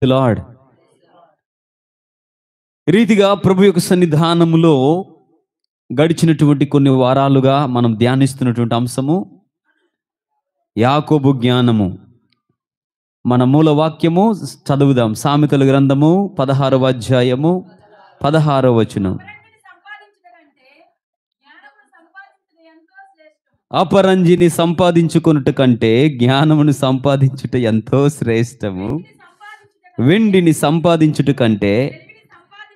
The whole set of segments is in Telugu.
లార్డ్. రీతిగా ప్రభు యొక్క సన్నిధానములో గడిచినటువంటి కొన్ని వారాలుగా మనం ధ్యానిస్తున్నటువంటి అంశము యాకోబు జ్ఞానము. మన మూల వాక్యము చదువుదాం. సామెతల గ్రంథము 16వ అధ్యాయము 16వ వచనం. అపరంజిని సంపాదించుకొనుట కంటే జ్ఞానమును సంపాదించుట ఎంతో శ్రేష్టము. వెండిని సంపాదించుట కంటే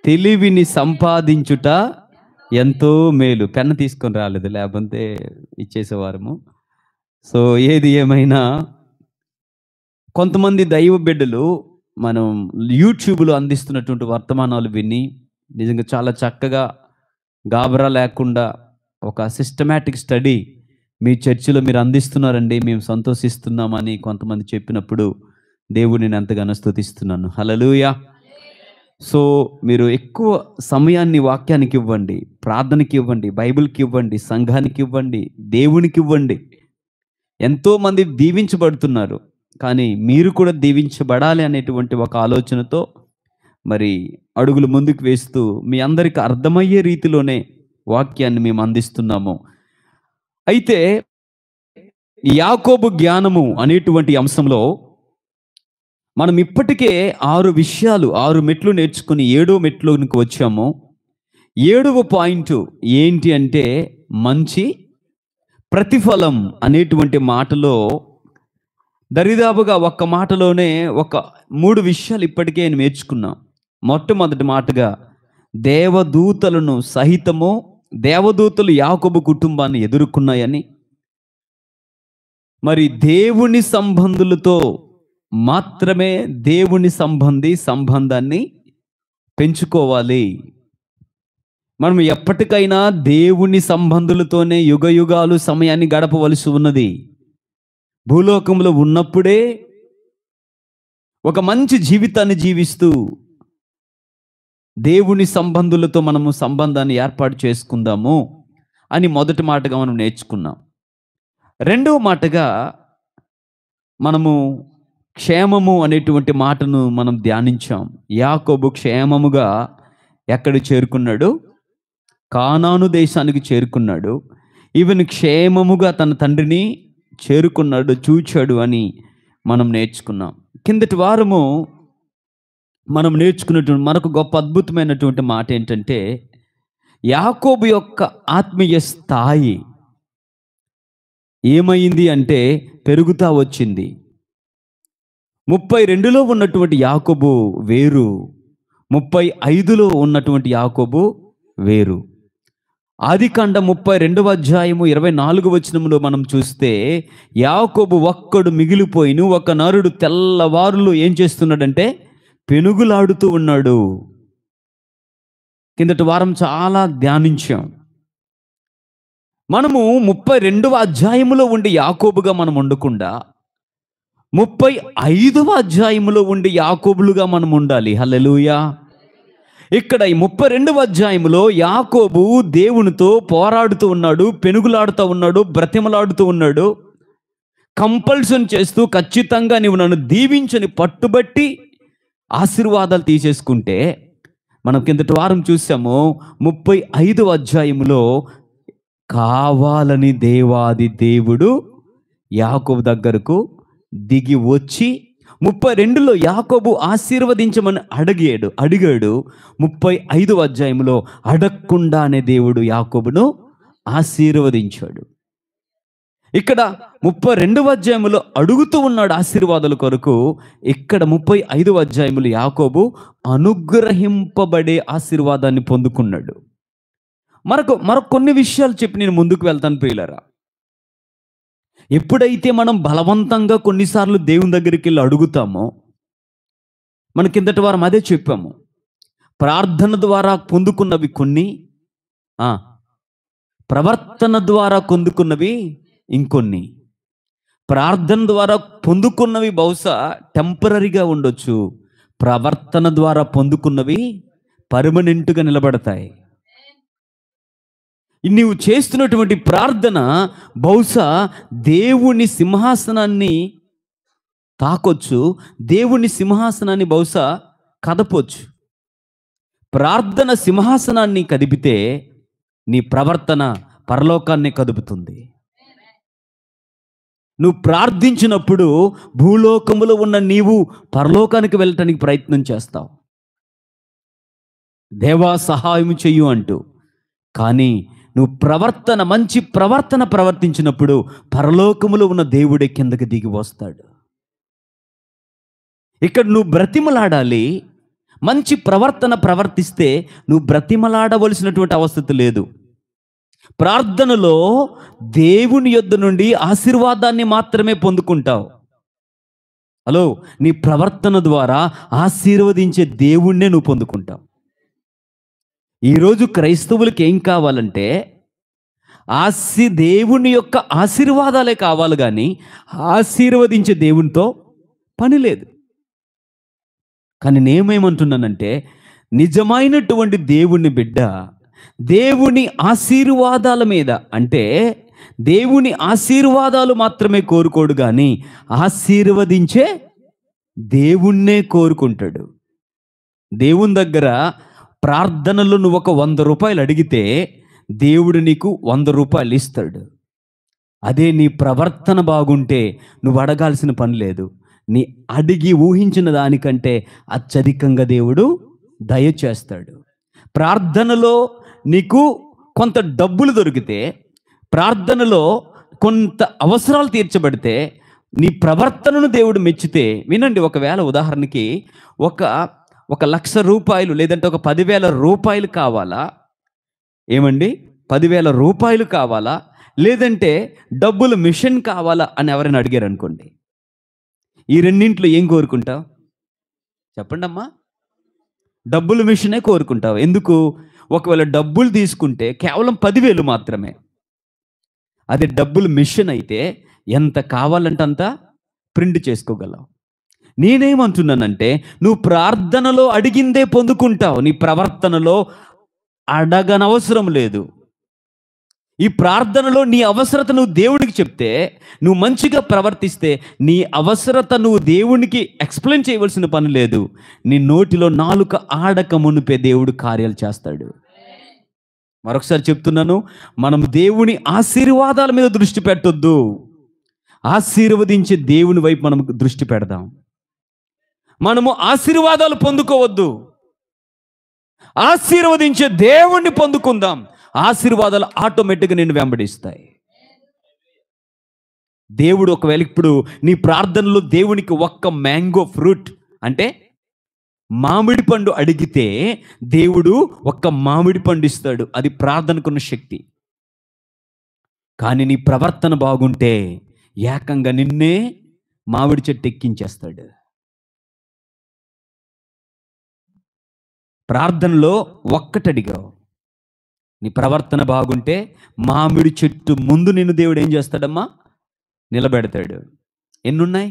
తెలివిని సంపాదించుట ఎంతో మేలు. పెన్ను తీసుకొని రాలేదు, లేకపోతే ఇచ్చేసేవారము. సో ఏది ఏమైనా కొంతమంది దైవ బిడ్డలు మనం యూట్యూబ్లో అందిస్తున్నటువంటి వర్తమానాలు విని నిజంగా చాలా చక్కగా గాబరా లేకుండా ఒక సిస్టమాటిక్ స్టడీ మీ చర్చిలో మీరు అందిస్తున్నారండి, మేము సంతోషిస్తున్నామని కొంతమంది చెప్పినప్పుడు దేవుడిని నేను ఎంతగానో స్తుతిస్తున్నాను. హల్లెలూయా. సో మీరు ఎక్కువ సమయాన్ని వాక్యానికి ఇవ్వండి, ప్రార్థనకి ఇవ్వండి, బైబిల్కి ఇవ్వండి, సంఘానికి ఇవ్వండి, దేవునికి ఇవ్వండి. ఎంతోమంది దీవించబడుతున్నారు, కానీ మీరు కూడా దీవించబడాలి అనేటువంటి ఒక ఆలోచనతో మరి అడుగులు ముందుకు వేస్తూ మీ అందరికీ అర్థమయ్యే రీతిలోనే వాక్యాన్ని మేము అందిస్తున్నాము. అయితే యాకోబు జ్ఞానము అనేటువంటి అంశంలో మనం ఇప్పటికే 6 మెట్లు నేర్చుకుని 7వ మెట్లోనికి వచ్చాము. 7వ పాయింట్ ఏంటి అంటే మంచి ప్రతిఫలం అనేటువంటి మాటలో దరిదాపుగా ఒక్క మాటలోనే ఒక 3 విషయాలు ఇప్పటికే నేర్చుకున్నాం. మొట్టమొదటి మాటగా దేవదూతలను సహితము దేవదూతలు యాకోబు కుటుంబాన్ని ఎదుర్కొన్నాయని, మరి దేవుని సంబంధులతో మాత్రమే దేవుని సంబంధాన్ని పెంచుకోవాలి. మనం ఎప్పటికైనా దేవుని సంబంధులతోనే యుగ యుగాలు సమయాన్ని గడపవలసి ఉన్నది. భూలోకంలో ఉన్నప్పుడే ఒక మంచి జీవితాన్ని జీవిస్తూ దేవుని సంబంధులతో మనము సంబంధాన్ని ఏర్పాటు చేసుకుందాము అని మొదటి మాటగా మనం నేర్చుకున్నాం. రెండవ మాటగా మనము క్షేమము అనేటువంటి మాటను మనం ధ్యానించాం. యాకోబు క్షేమముగా ఎక్కడ చేరుకున్నాడు? కానాను దేశానికి చేరుకున్నాడు. ఈవెన్ క్షేమముగా తన తండ్రిని చేరుకున్నాడు, చూచాడు అని మనం నేర్చుకున్నాం. కిందటి వారము మనం నేర్చుకున్నటువంటి మరొక గొప్ప అద్భుతమైనటువంటి మాట ఏంటంటే యాకోబు యొక్క ఆత్మీయ స్థాయి ఏమైంది అంటే పెరుగుతా వచ్చింది. 32లో ఉన్నటువంటి యాకోబు వేరు, 35లో ఉన్నటువంటి యాకోబు వేరు. ఆదికాండం 32వ అధ్యాయము 24వ వచనంలో మనం చూస్తే యాకోబు ఒక్కడు మిగిలిపోయిను, ఒక నరుడు తెల్లవారులు ఏం చేస్తున్నాడంటే పెనుగులాడుతూ ఉన్నాడు. కిందటి వారం చాలా ధ్యానించాం. మనము 32వ అధ్యాయములో ఉండి యాకోబుగా మనం ఉండకుండా 35వ అధ్యాయములో ఉండి యాకోబులుగా మనం ఉండాలి. హల్లెలూయా. ఇక్కడ ఈ 32వ అధ్యాయములో యాకోబు దేవునితో పోరాడుతూ ఉన్నాడు, పెనుగులాడుతూ ఉన్నాడు, బ్రతిమలాడుతూ ఉన్నాడు, కంపల్షన్ చేస్తూ ఖచ్చితంగా నీవు నన్ను దీవించని పట్టుబట్టి ఆశీర్వాదాలు తీసేసుకుంటే, మనం కిందటి వారం చూసాము 35వ అధ్యాయములో కావాలని దేవాది దేవుడు యాకోబు దగ్గరకు దిగి వచ్చి 32లో యాకోబు ఆశీర్వదించమని అడిగాడు. 35వ అధ్యాయంలో అడగకుండానే దేవుడు యాకోబును ఆశీర్వదించాడు. ఇక్కడ 32వ అధ్యాయంలో అడుగుతూ ఉన్నాడు ఆశీర్వాదాల కొరకు. ఇక్కడ 35వ అధ్యాయంలో యాకోబు అనుగ్రహింపబడే ఆశీర్వాదాన్ని పొందుకున్నాడు. మరొక కొన్ని విషయాలు చెప్పి నేను ముందుకు వెళ్తాను ప్రియులారా. ఎప్పుడైతే మనం బలవంతంగా కొన్నిసార్లు దేవుని దగ్గరికి వెళ్ళి అడుగుతామో, మన కిందటి వారం అదే చెప్పాము, ప్రార్థన ద్వారా పొందుకున్నవి కొన్ని, ప్రవర్తన ద్వారా పొందుకున్నవి ఇంకొన్ని. ప్రార్థన ద్వారా పొందుకున్నవి బహుశా టెంపరరీగా ఉండొచ్చు, ప్రవర్తన ద్వారా పొందుకున్నవి పర్మనెంట్గా నిలబడతాయి. నీవు చేస్తున్నటువంటి ప్రార్థన బహుశా దేవుని సింహాసనాన్ని తాకొచ్చు, దేవుని సింహాసనాన్ని బహుశా కదపొచ్చు. ప్రార్థన సింహాసనాన్ని కదిపితే నీ ప్రవర్తన పరలోకాన్ని కదుపుతుంది. నువ్వు ప్రార్థించినప్పుడు భూలోకములో ఉన్న నీవు పరలోకానికి వెళ్ళటానికి ప్రయత్నం చేస్తావు, దేవా సహాయం చెయ్యు అంటూ. కానీ నువ్వు మంచి ప్రవర్తన ప్రవర్తించినప్పుడు పరలోకములో ఉన్న దేవుడే కిందకి దిగి వస్తాడు. ఇక్కడ నువ్వు బ్రతిమలాడాలి. మంచి ప్రవర్తన ప్రవర్తిస్తే నువ్వు బ్రతిమలాడవలసినటువంటి అవసరం లేదు. ప్రార్థనలో దేవుని యొద్ద నుండి ఆశీర్వాదాన్ని మాత్రమే పొందుకుంటావు. హలో, నీ ప్రవర్తన ద్వారా ఆశీర్వదించే దేవుణ్ణే నువ్వు పొందుకుంటావు. ఈరోజు క్రైస్తవులకి ఏం కావాలంటే దేవుని యొక్క ఆశీర్వాదాలే కావాలి, కానీ ఆశీర్వదించే దేవునితో పని లేదు. కానీ నేనేమంటున్నానంటే, నిజమైనటువంటి దేవుని బిడ్డ దేవుని ఆశీర్వాదాల మీద, అంటే దేవుని ఆశీర్వాదాలు మాత్రమే కోరుకోడు, కానీ ఆశీర్వదించే దేవుణ్ణే కోరుకుంటాడు. దేవుని దగ్గర ప్రార్థనలో నువ్వు ఒక 100 రూపాయలు అడిగితే దేవుడు నీకు 100 రూపాయలు ఇస్తాడు. అదే నీ ప్రవర్తన బాగుంటే నువ్వు అడగాల్సిన పని లేదు. నీ అడిగి ఊహించిన దానికంటే అత్యధికంగా దేవుడు దయచేస్తాడు. ప్రార్థనలో నీకు కొంత డబ్బులు దొరికితే, ప్రార్థనలో కొంత అవసరాలు తీర్చబడితే, నీ ప్రవర్తనను దేవుడు మెచ్చితే, వినండి, ఒకవేళ ఉదాహరణకి ఒక 1,00,000 రూపాయలు లేదంటే ఒక 10,000 రూపాయలు కావాలా, ఏమండి 10,000 రూపాయలు కావాలా, లేదంటే డబ్బులు మిషన్ కావాలా అని ఎవరైనా అడిగారు అనుకోండి, ఈ రెండింట్లో ఏం కోరుకుంటావు? చెప్పండి అమ్మా. డబ్బులు మిషనే కోరుకుంటావు. ఎందుకు? ఒకవేళ డబ్బులు తీసుకుంటే కేవలం 10,000 మాత్రమే. అదే డబ్బులు మిషన్ అయితే ఎంత కావాలంటే అంత ప్రింట్ చేసుకోగలవు. నేనేమంటున్నానంటే, నువ్వు ప్రార్థనలో అడిగిందే పొందుకుంటావు. నీ ప్రవర్తనలో అడగనవసరం లేదు. ఈ ప్రార్థనలో నీ అవసరత నువ్వు దేవునికి చెప్తే, నువ్వు మంచిగా ప్రవర్తిస్తే, నీ అవసరత నువ్వు దేవునికి ఎక్స్ప్లెయిన్ చేయవలసిన పని లేదు. నీ నోటిలో నాలుక ఆడక మునిపే దేవుడు కార్యాలు చేస్తాడు. మరొకసారి చెప్తున్నాను, మనం దేవుని ఆశీర్వాదాల మీద దృష్టి పెట్టొద్దు, ఆశీర్వదించే దేవుని వైపు మనం దృష్టి పెడదాం. మనము ఆశీర్వాదాలు పొందుకోవద్దు, ఆశీర్వదించే దేవుణ్ణి పొందుకుందాం. ఆశీర్వాదాలు ఆటోమేటిక్గా నిన్ను వెంబడిస్తాయి. దేవుడు ఒకవేళ ఇప్పుడు నీ ప్రార్థనలో దేవునికి ఒక్క మ్యాంగో ఫ్రూట్, అంటే మామిడి పండు అడిగితే దేవుడు ఒక్క మామిడి పండు ఇస్తాడు. అది ప్రార్థనకున్న శక్తి. కానీ నీ ప్రవర్తన బాగుంటే ఏకంగా నిన్నే మామిడి చెట్టు ఎక్కించేస్తాడు. ప్రార్థనలో ఒక్కటడిగావు, నీ ప్రవర్తన బాగుంటే మామిడి చెట్టు ముందు నిన్ను దేవుడు ఏం చేస్తాడమ్మా? నిలబెడతాడు. ఎన్నున్నాయి?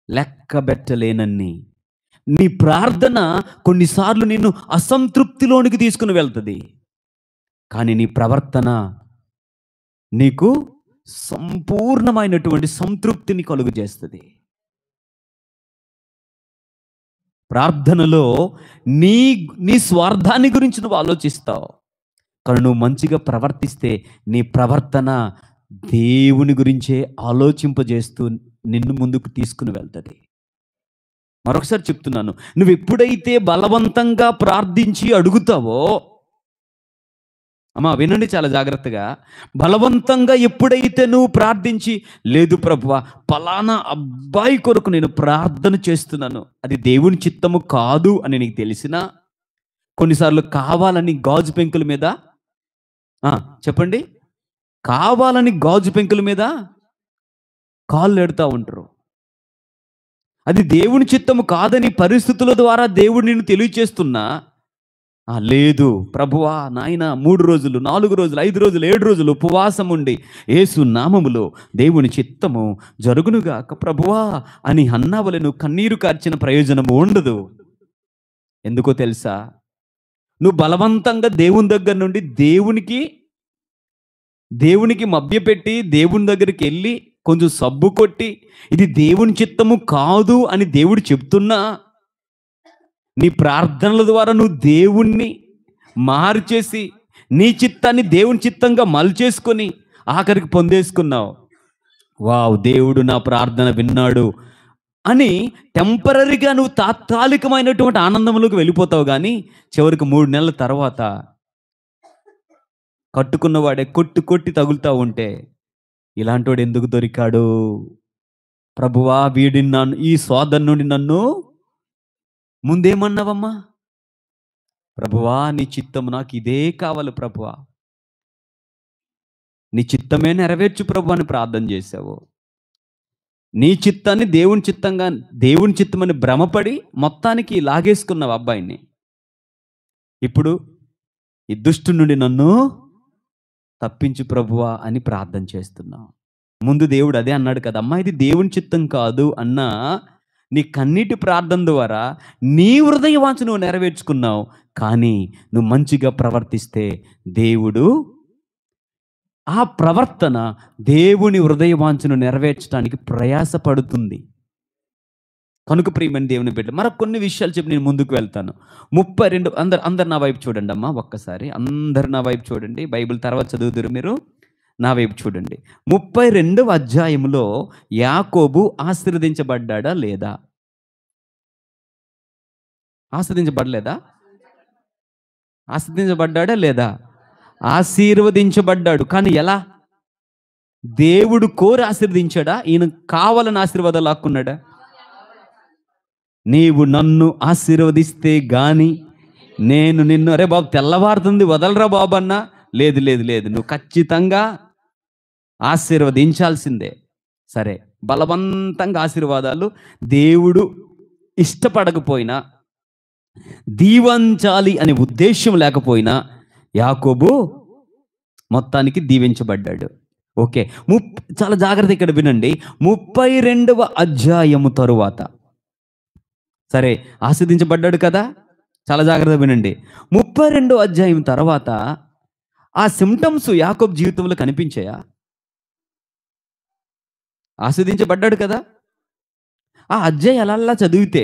లెక్క బెట్టలేనన్ని. నీ ప్రార్థన కొన్నిసార్లు నిన్ను అసంతృప్తిలోనికి తీసుకుని వెళ్తుంది, కానీ నీ ప్రవర్తన నీకు సంపూర్ణమైనటువంటి సంతృప్తిని కలుగు చేస్తుంది. ప్రార్థనలో నీ స్వార్థాన్ని గురించి నువ్వు ఆలోచిస్తావు, కానీ నువ్వు మంచిగా ప్రవర్తిస్తే నీ ప్రవర్తన దేవుని గురించే ఆలోచింపజేస్తూ నిన్ను ముందుకు తీసుకుని వెళ్తుంది. మరొకసారి చెప్తున్నాను, నువ్వు ఎప్పుడైతే బలవంతంగా ప్రార్థించి అడుగుతావో, అమ్మా వినండి చాలా జాగ్రత్తగా, బలవంతంగా ఎప్పుడైతే నువ్వు ప్రార్థించి, లేదు ప్రభువా పలానా అబ్బాయి కొరకు నేను ప్రార్థన చేస్తున్నాను, అది దేవుని చిత్తము కాదు అని నీకు తెలిసినా, కొన్నిసార్లు కావాలని గాజు పెంకుల మీద చెప్పండి, కావాలని గాజు పెంకుల మీద కాళ్ళు ఎడుతూ ఉంటారు. అది దేవుని చిత్తము కాదని పరిస్థితుల ద్వారా దేవుడు నిన్ను తెలియచేస్తున్నా, లేదు ప్రభువా నాయన 3 రోజులు 4 రోజులు 5 రోజులు 7 రోజులు ఉపవాసం ఉండి యేసు నామములో దేవుని చిత్తము జరుగునుగాక ప్రభువా అని అన్నవలె నువ్వు కన్నీరు కార్చిన ప్రయోజనము ఉండదు. ఎందుకో తెలుసా? నువ్వు బలవంతంగా దేవుని దగ్గర నుండి దేవునికి మభ్యపెట్టి దేవుని దగ్గరికి వెళ్ళి కొంచెం సబ్బు కొట్టి ఇది దేవుని చిత్తము కాదు అని దేవుడు చెప్తున్నా, నీ ప్రార్థనల ద్వారా నువ్వు దేవుణ్ణి మార్చేసి నీ చిత్తాన్ని దేవుని చిత్తంగా మలిచేసుకొని ఆఖరికి పొందేసుకున్నావు. వావ్, దేవుడు నా ప్రార్థన విన్నాడు అని టెంపరరీగా నువ్వు తాత్కాలికమైనటువంటి ఆనందంలోకి వెళ్ళిపోతావు. కానీ చివరికి 3 నెలల తర్వాత కట్టుకున్నవాడే కొట్టి కొట్టి తగులుతూ ఉంటే, ఇలాంటి వాడు ఎందుకు దొరికాడు ప్రభువా, వీడిని నన్ను, ఈ సోదరు నుండి నన్ను ముందేమన్నావమ్మా? ప్రభువా, నీ చిత్తము నాకు ఇదే కావాలి ప్రభువా, నీ చిత్తమే నెరవేర్చు ప్రభు అని ప్రార్థన చేశావు. నీ చిత్తాన్ని దేవుని చిత్తమని భ్రమపడి మొత్తానికి లాగేసుకున్నావు అబ్బాయిని. ఇప్పుడు ఈ దుష్టు నుండి నన్ను తప్పించు ప్రభువా అని ప్రార్థన చేస్తున్నావు. ముందు దేవుడు అదే అన్నాడు కదమ్మా, ఇది దేవుని చిత్తం కాదు అన్నా నీ కన్నీటి ప్రార్థన ద్వారా నీ హృదయ వాంఛ నువ్వు నెరవేర్చుకున్నావు. కానీ నువ్వు మంచిగా ప్రవర్తిస్తే దేవుడు ఆ ప్రవర్తన దేవుని హృదయ వాంఛను నెరవేర్చడానికి ప్రయాసపడుతుంది. కనుక ప్రియమైన దేవుని బిడ్డ, మరొక కొన్ని విషయాలు చెప్పి నేను ముందుకు వెళ్తాను. 32 అందరు నా వైపు చూడండి అమ్మా, ఒక్కసారి అందరు నా వైపు చూడండి. బైబిల్ తర్వాత చదువుదురు మీరు, నా వైపు చూడండి. 32వ అధ్యాయంలో యాకోబు ఆశీర్వదించబడ్డా లేదా? ఆశీర్వదించబడలేదా? ఆశీర్వదించబడ్డా లేదా? ఆశీర్వదించబడ్డాడు. కానీ ఎలా? దేవుడు కోరి ఆశీర్వదించాడా? ఈయన కావాలని ఆశీర్వాదాలు లాక్కున్నాడా? నీవు నన్ను ఆశీర్వదిస్తే గాని నేను నిన్ను, అరే బాబు తెల్లవారుతుంది వదలరా బాబు అన్నా, లేదు లేదు లేదు, నువ్వు ఖచ్చితంగా ఆశీర్వదించాల్సిందే. సరే, బలవంతంగా ఆశీర్వాదాలు దేవుడు ఇష్టపడకపోయినా, దీవించాలి అనే ఉద్దేశం లేకపోయినా యాకోబు మొత్తానికి దీవించబడ్డాడు. ఓకే, చాలా జాగ్రత్త ఇక్కడ వినండి. 32వ అధ్యాయము తరువాత, సరే ఆశీర్వదించబడ్డాడు కదా, చాలా జాగ్రత్త వినండి. 32వ అధ్యాయం తర్వాత ఆ సిమ్టమ్స్ యాకోబు జీవితంలో కనిపించాయా? ఆశీర్వదించబడ్డాడు కదా, ఆ అధ్యాయాలల్లా చదివితే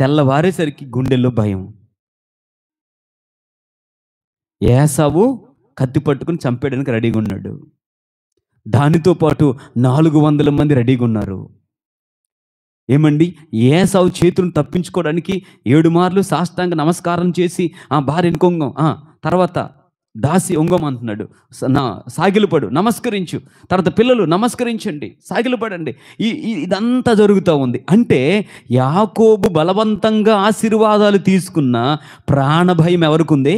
తెల్లవారేసరికి గుండెల్లో భయం. ఏసావు కత్తి పట్టుకుని చంపేయడానికి రెడీగా ఉన్నాడు. దానితో పాటు 400 మంది రెడీగా ఉన్నారు. ఏమండి, ఏసావు చేతులను తప్పించుకోవడానికి 7 మార్లు సాష్టాంగ నమస్కారం చేసి ఆ భార్య ఇంకొంగం, తర్వాత దాసి ఒంగం అంటున్నాడు, సాగిలపడు, నమస్కరించు, తర్వాత పిల్లలు నమస్కరించండి, సాగిలపడండి. ఇదంతా జరుగుతూ ఉంది. అంటే యాకోబు బలవంతంగా ఆశీర్వాదాలు తీసుకున్న ప్రాణభయం ఎవరికుంది?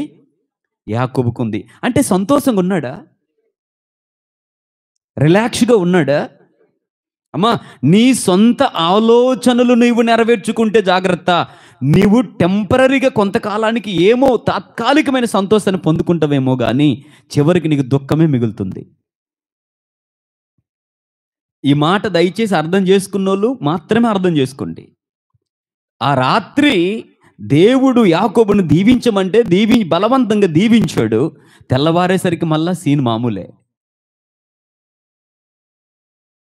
యాకోబుకుంది. అంటే సంతోషంగా ఉన్నాడా? రిలాక్స్గా ఉన్నాడా? అమ్మా, నీ సొంత ఆలోచనలు నీవు నెరవేర్చుకుంటే జాగ్రత్త. నీవు టెంపరీగా కొంతకాలానికి ఏమో తాత్కాలికమైన సంతోషాన్ని పొందుకుంటావేమో, కానీ చివరికి నీకు దుఃఖమే మిగులుతుంది. ఈ మాట దయచేసి అర్థం చేసుకున్నోళ్ళు మాత్రమే అర్థం చేసుకోండి. ఆ రాత్రి దేవుడు యాకోబును దీవించమంటే బలవంతంగా దీవించాడు. తెల్లవారేసరికి మళ్ళా సీన్ మామూలే.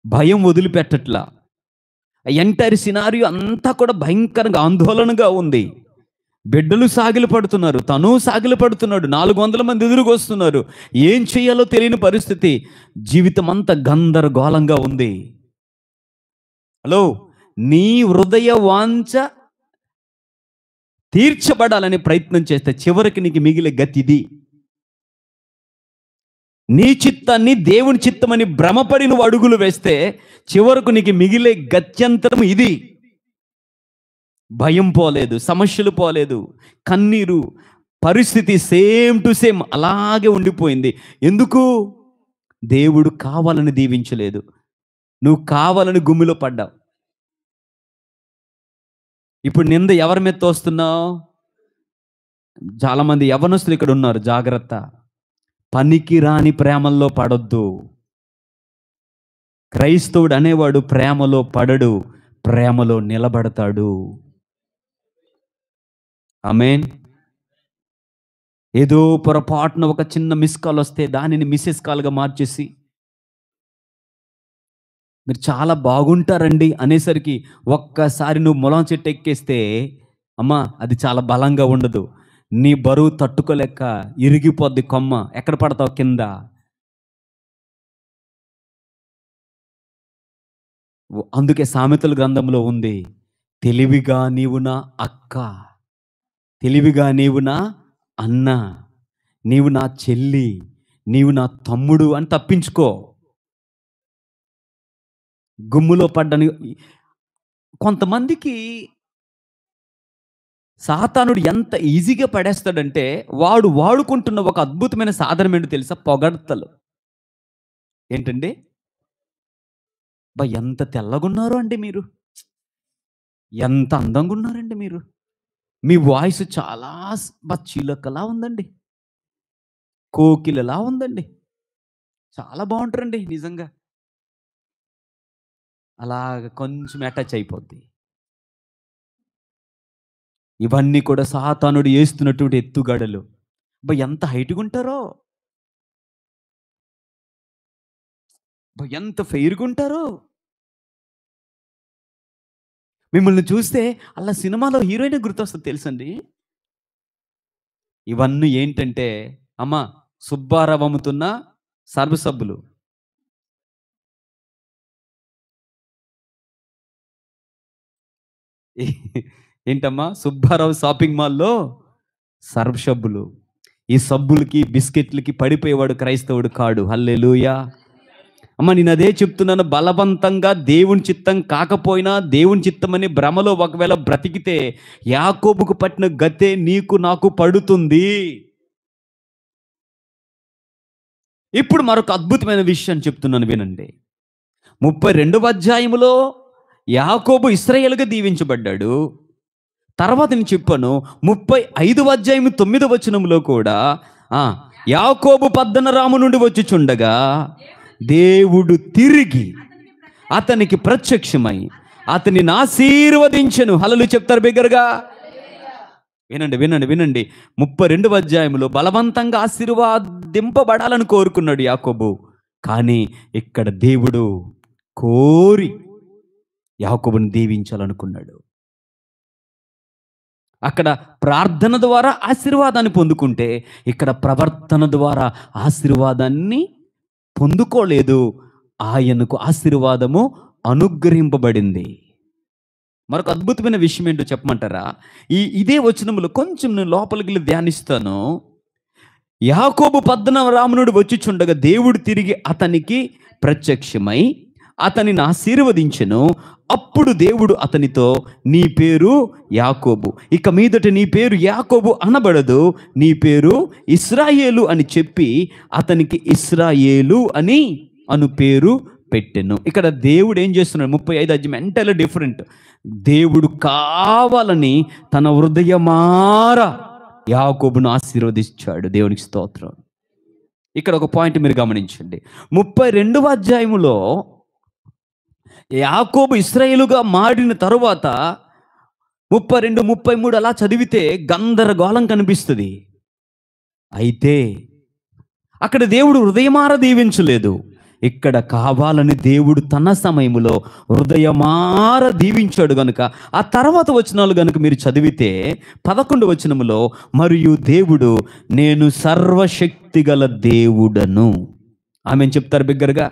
భయం వదిలిపెట్టట్లా. ఎంటైర్ సినారియో అంతా కూడా భయంకరంగా ఆందోళనగా ఉంది. బిడ్డలు సాగిలు పడుతున్నారు, తను సాగిలు పడుతున్నాడు, 400 మంది ఎదురుకు వస్తున్నారు. ఏం చేయాలో తెలియని పరిస్థితి. జీవితం అంతా గందరగోళంగా ఉంది. హలో, నీ హృదయ వాంఛ తీర్చబడాలని ప్రయత్నం చేస్తే చివరికి నీకు మిగిలే గతిది. నీ చిత్తాన్ని దేవుని చిత్తమని భ్రమపడి నువ్వు అడుగులు వేస్తే చివరకు నీకు మిగిలే గత్యంతరం ఇది. భయం పోలేదు, సమస్యలు పోలేదు, కన్నీరు, పరిస్థితి సేమ్ టు సేమ్ అలాగే ఉండిపోయింది. ఎందుకు? దేవుడు కావాలని దీవించలేదు, నువ్వు కావాలని గుమ్మిలో పడ్డావు. ఇప్పుడు నింద ఎవరి మీద తోస్తున్నావు? చాలామంది యవ్వనస్తులు ఇక్కడ ఉన్నారు, జాగ్రత్త. పనికి రాని ప్రేమల్లో పడొద్దు. క్రైస్తవుడు అనేవాడు ప్రేమలో పడడు, ప్రేమలో నిలబడతాడు. ఆమేన్. ఏదో పొరపాటున ఒక చిన్న మిస్ కాల్ వస్తే దానిని మిస్సెస్ కాల్గా మార్చేసి మీరు చాలా బాగుంటారండి అనేసరికి ఒక్కసారి నువ్వు ములం చెట్టు ఎక్కేస్తే అమ్మా అది చాలా బలంగా ఉండదు. నీ బరువు తట్టుకోలేక ఇరిగిపోద్ది కొమ్మ. ఎక్కడ పడతావు? కింద. అందుకే సామెతల గ్రంథంలో ఉంది, తెలివిగా నీవు నా అక్క, తెలివిగా నీవు నా అన్న, నీవు నా చెల్లి, నీవు నా తమ్ముడు అని తప్పించుకో. గుమ్ములో పడ్డని కొంతమందికి సాతానుడు ఎంత ఈజీగా పడేస్తాడంటే, వాడు వాడుకుంటున్న ఒక అద్భుతమైన సాధనం ఏంటో తెలుసా? పొగడ్తలు. ఏంటండి? ఎంత తెల్లగున్నారో అండి మీరు, ఎంత అందంగా ఉన్నారండి మీరు, మీ వాయిస్ చాలా చిలకలా ఉందండి, కోకిలలా ఉందండి, చాలా బాగుంటారండి నిజంగా. అలాగ కొంచెం అటాచ్ అయిపోద్ది. ఇవన్నీ కూడా సాతానుడు వేస్తున్నటువంటి ఎత్తుగడలు. ఎంత హైట్గా ఉంటారో, ఎంత ఫెయిర్గా ఉంటారో, మిమ్మల్ని చూస్తే అలా సినిమాలో హీరోయిన్ గుర్తొస్తుంది తెలుసండి. ఇవన్నీ ఏంటంటే, అమ్మ సుబ్బారావు అమ్ముతున్న సర్ఫ్ సబ్బులు. ఏంటమ్మా? సుబ్బారావు షాపింగ్ మాల్లో సర్ఫ్ సబ్బులు. ఈ సబ్బులకి బిస్కెట్లకి పడిపోయేవాడు క్రైస్తవుడు కాడు. హల్లెలూయా. అమ్మ నేను అదే చెప్తున్నాను, బలవంతంగా దేవుని చిత్తం కాకపోయినా దేవుని చిత్తమని భ్రమలో ఒకవేళ బ్రతికితే యాకోబుకు పట్టిన గతే నీకు నాకు పడుతుంది. ఇప్పుడు మరొక అద్భుతమైన విషయం చెప్తున్నాను వినండి. 32వ అధ్యాయములో యాకోబు ఇశ్రాయేలుగా దీవించబడ్డాడు. తర్వాత నేను చెప్పాను 35వ అధ్యాయం 9వ వచనంలో కూడా యాకోబు పద్దనరాము నుండి వచ్చుచుండగా దేవుడు తిరిగి అతనికి ప్రత్యక్షమై అతనిని ఆశీర్వదించెను. హల్లెలూయా చెప్తారు బిగ్గరగా. వినండి వినండి వినండి. 32వ అధ్యాయంలో బలవంతంగా ఆశీర్వాదింపబడాలని కోరుకున్నాడు యాకోబు. కానీ ఇక్కడ దేవుడు కోరి యాకోబుని దీవించాలనుకున్నాడు. అక్కడ ప్రార్థన ద్వారా ఆశీర్వాదాన్ని పొందుకుంటే, ఇక్కడ ప్రవర్తన ద్వారా ఆశీర్వాదాన్ని పొందుకోలేదు. ఆయనకు ఆశీర్వాదము అనుగ్రహింపబడింది. మరొక అద్భుతమైన విషయం ఏంటో చెప్పమంటారా? ఇదే వచనములో కొంచెం నేను లోపలికి వెళ్ళి ధ్యానిస్తాను. యాకోబు పద్దనరాము నుండి వచ్చుచుండగా దేవుడు తిరిగి అతనికి ప్రత్యక్షమై అతనిని ఆశీర్వదించెను. అప్పుడు దేవుడు అతనితో, నీ పేరు యాకోబు, ఇక మీదట నీ పేరు యాకోబు అనబడదు, నీ పేరు ఇశ్రాయేలు అని చెప్పి అతనికి ఇశ్రాయేలు అను పేరు పెట్టెను. ఇక్కడ దేవుడు ఏం చేస్తున్నాడు? 35 అధ్యాయం ఎంటైర్లీ డిఫరెంట్. దేవుడు కావాలని తన హృదయమార యాకోబును ఆశీర్వదించాడు. దేవునికి స్తోత్రం. ఇక్కడ ఒక పాయింట్ మీరు గమనించండి. 32వ అధ్యాయములో యాకోబు ఇశ్రాయేలుగా మారిన తరువాత 32, 33 అలా చదివితే గందరగోళం కనిపిస్తుంది. అయితే అక్కడ దేవుడు హృదయమార దీవించలేదు. ఇక్కడ కావాలని దేవుడు తన సమయంలో హృదయమార దీవించాడు. గనుక ఆ తర్వాత వచనాలు గనుక మీరు చదివితే 11వ వచనములో, మరియు దేవుడు నేను సర్వశక్తి గల దేవుడను. ఆమెను చెప్తారు బిగ్గరగా.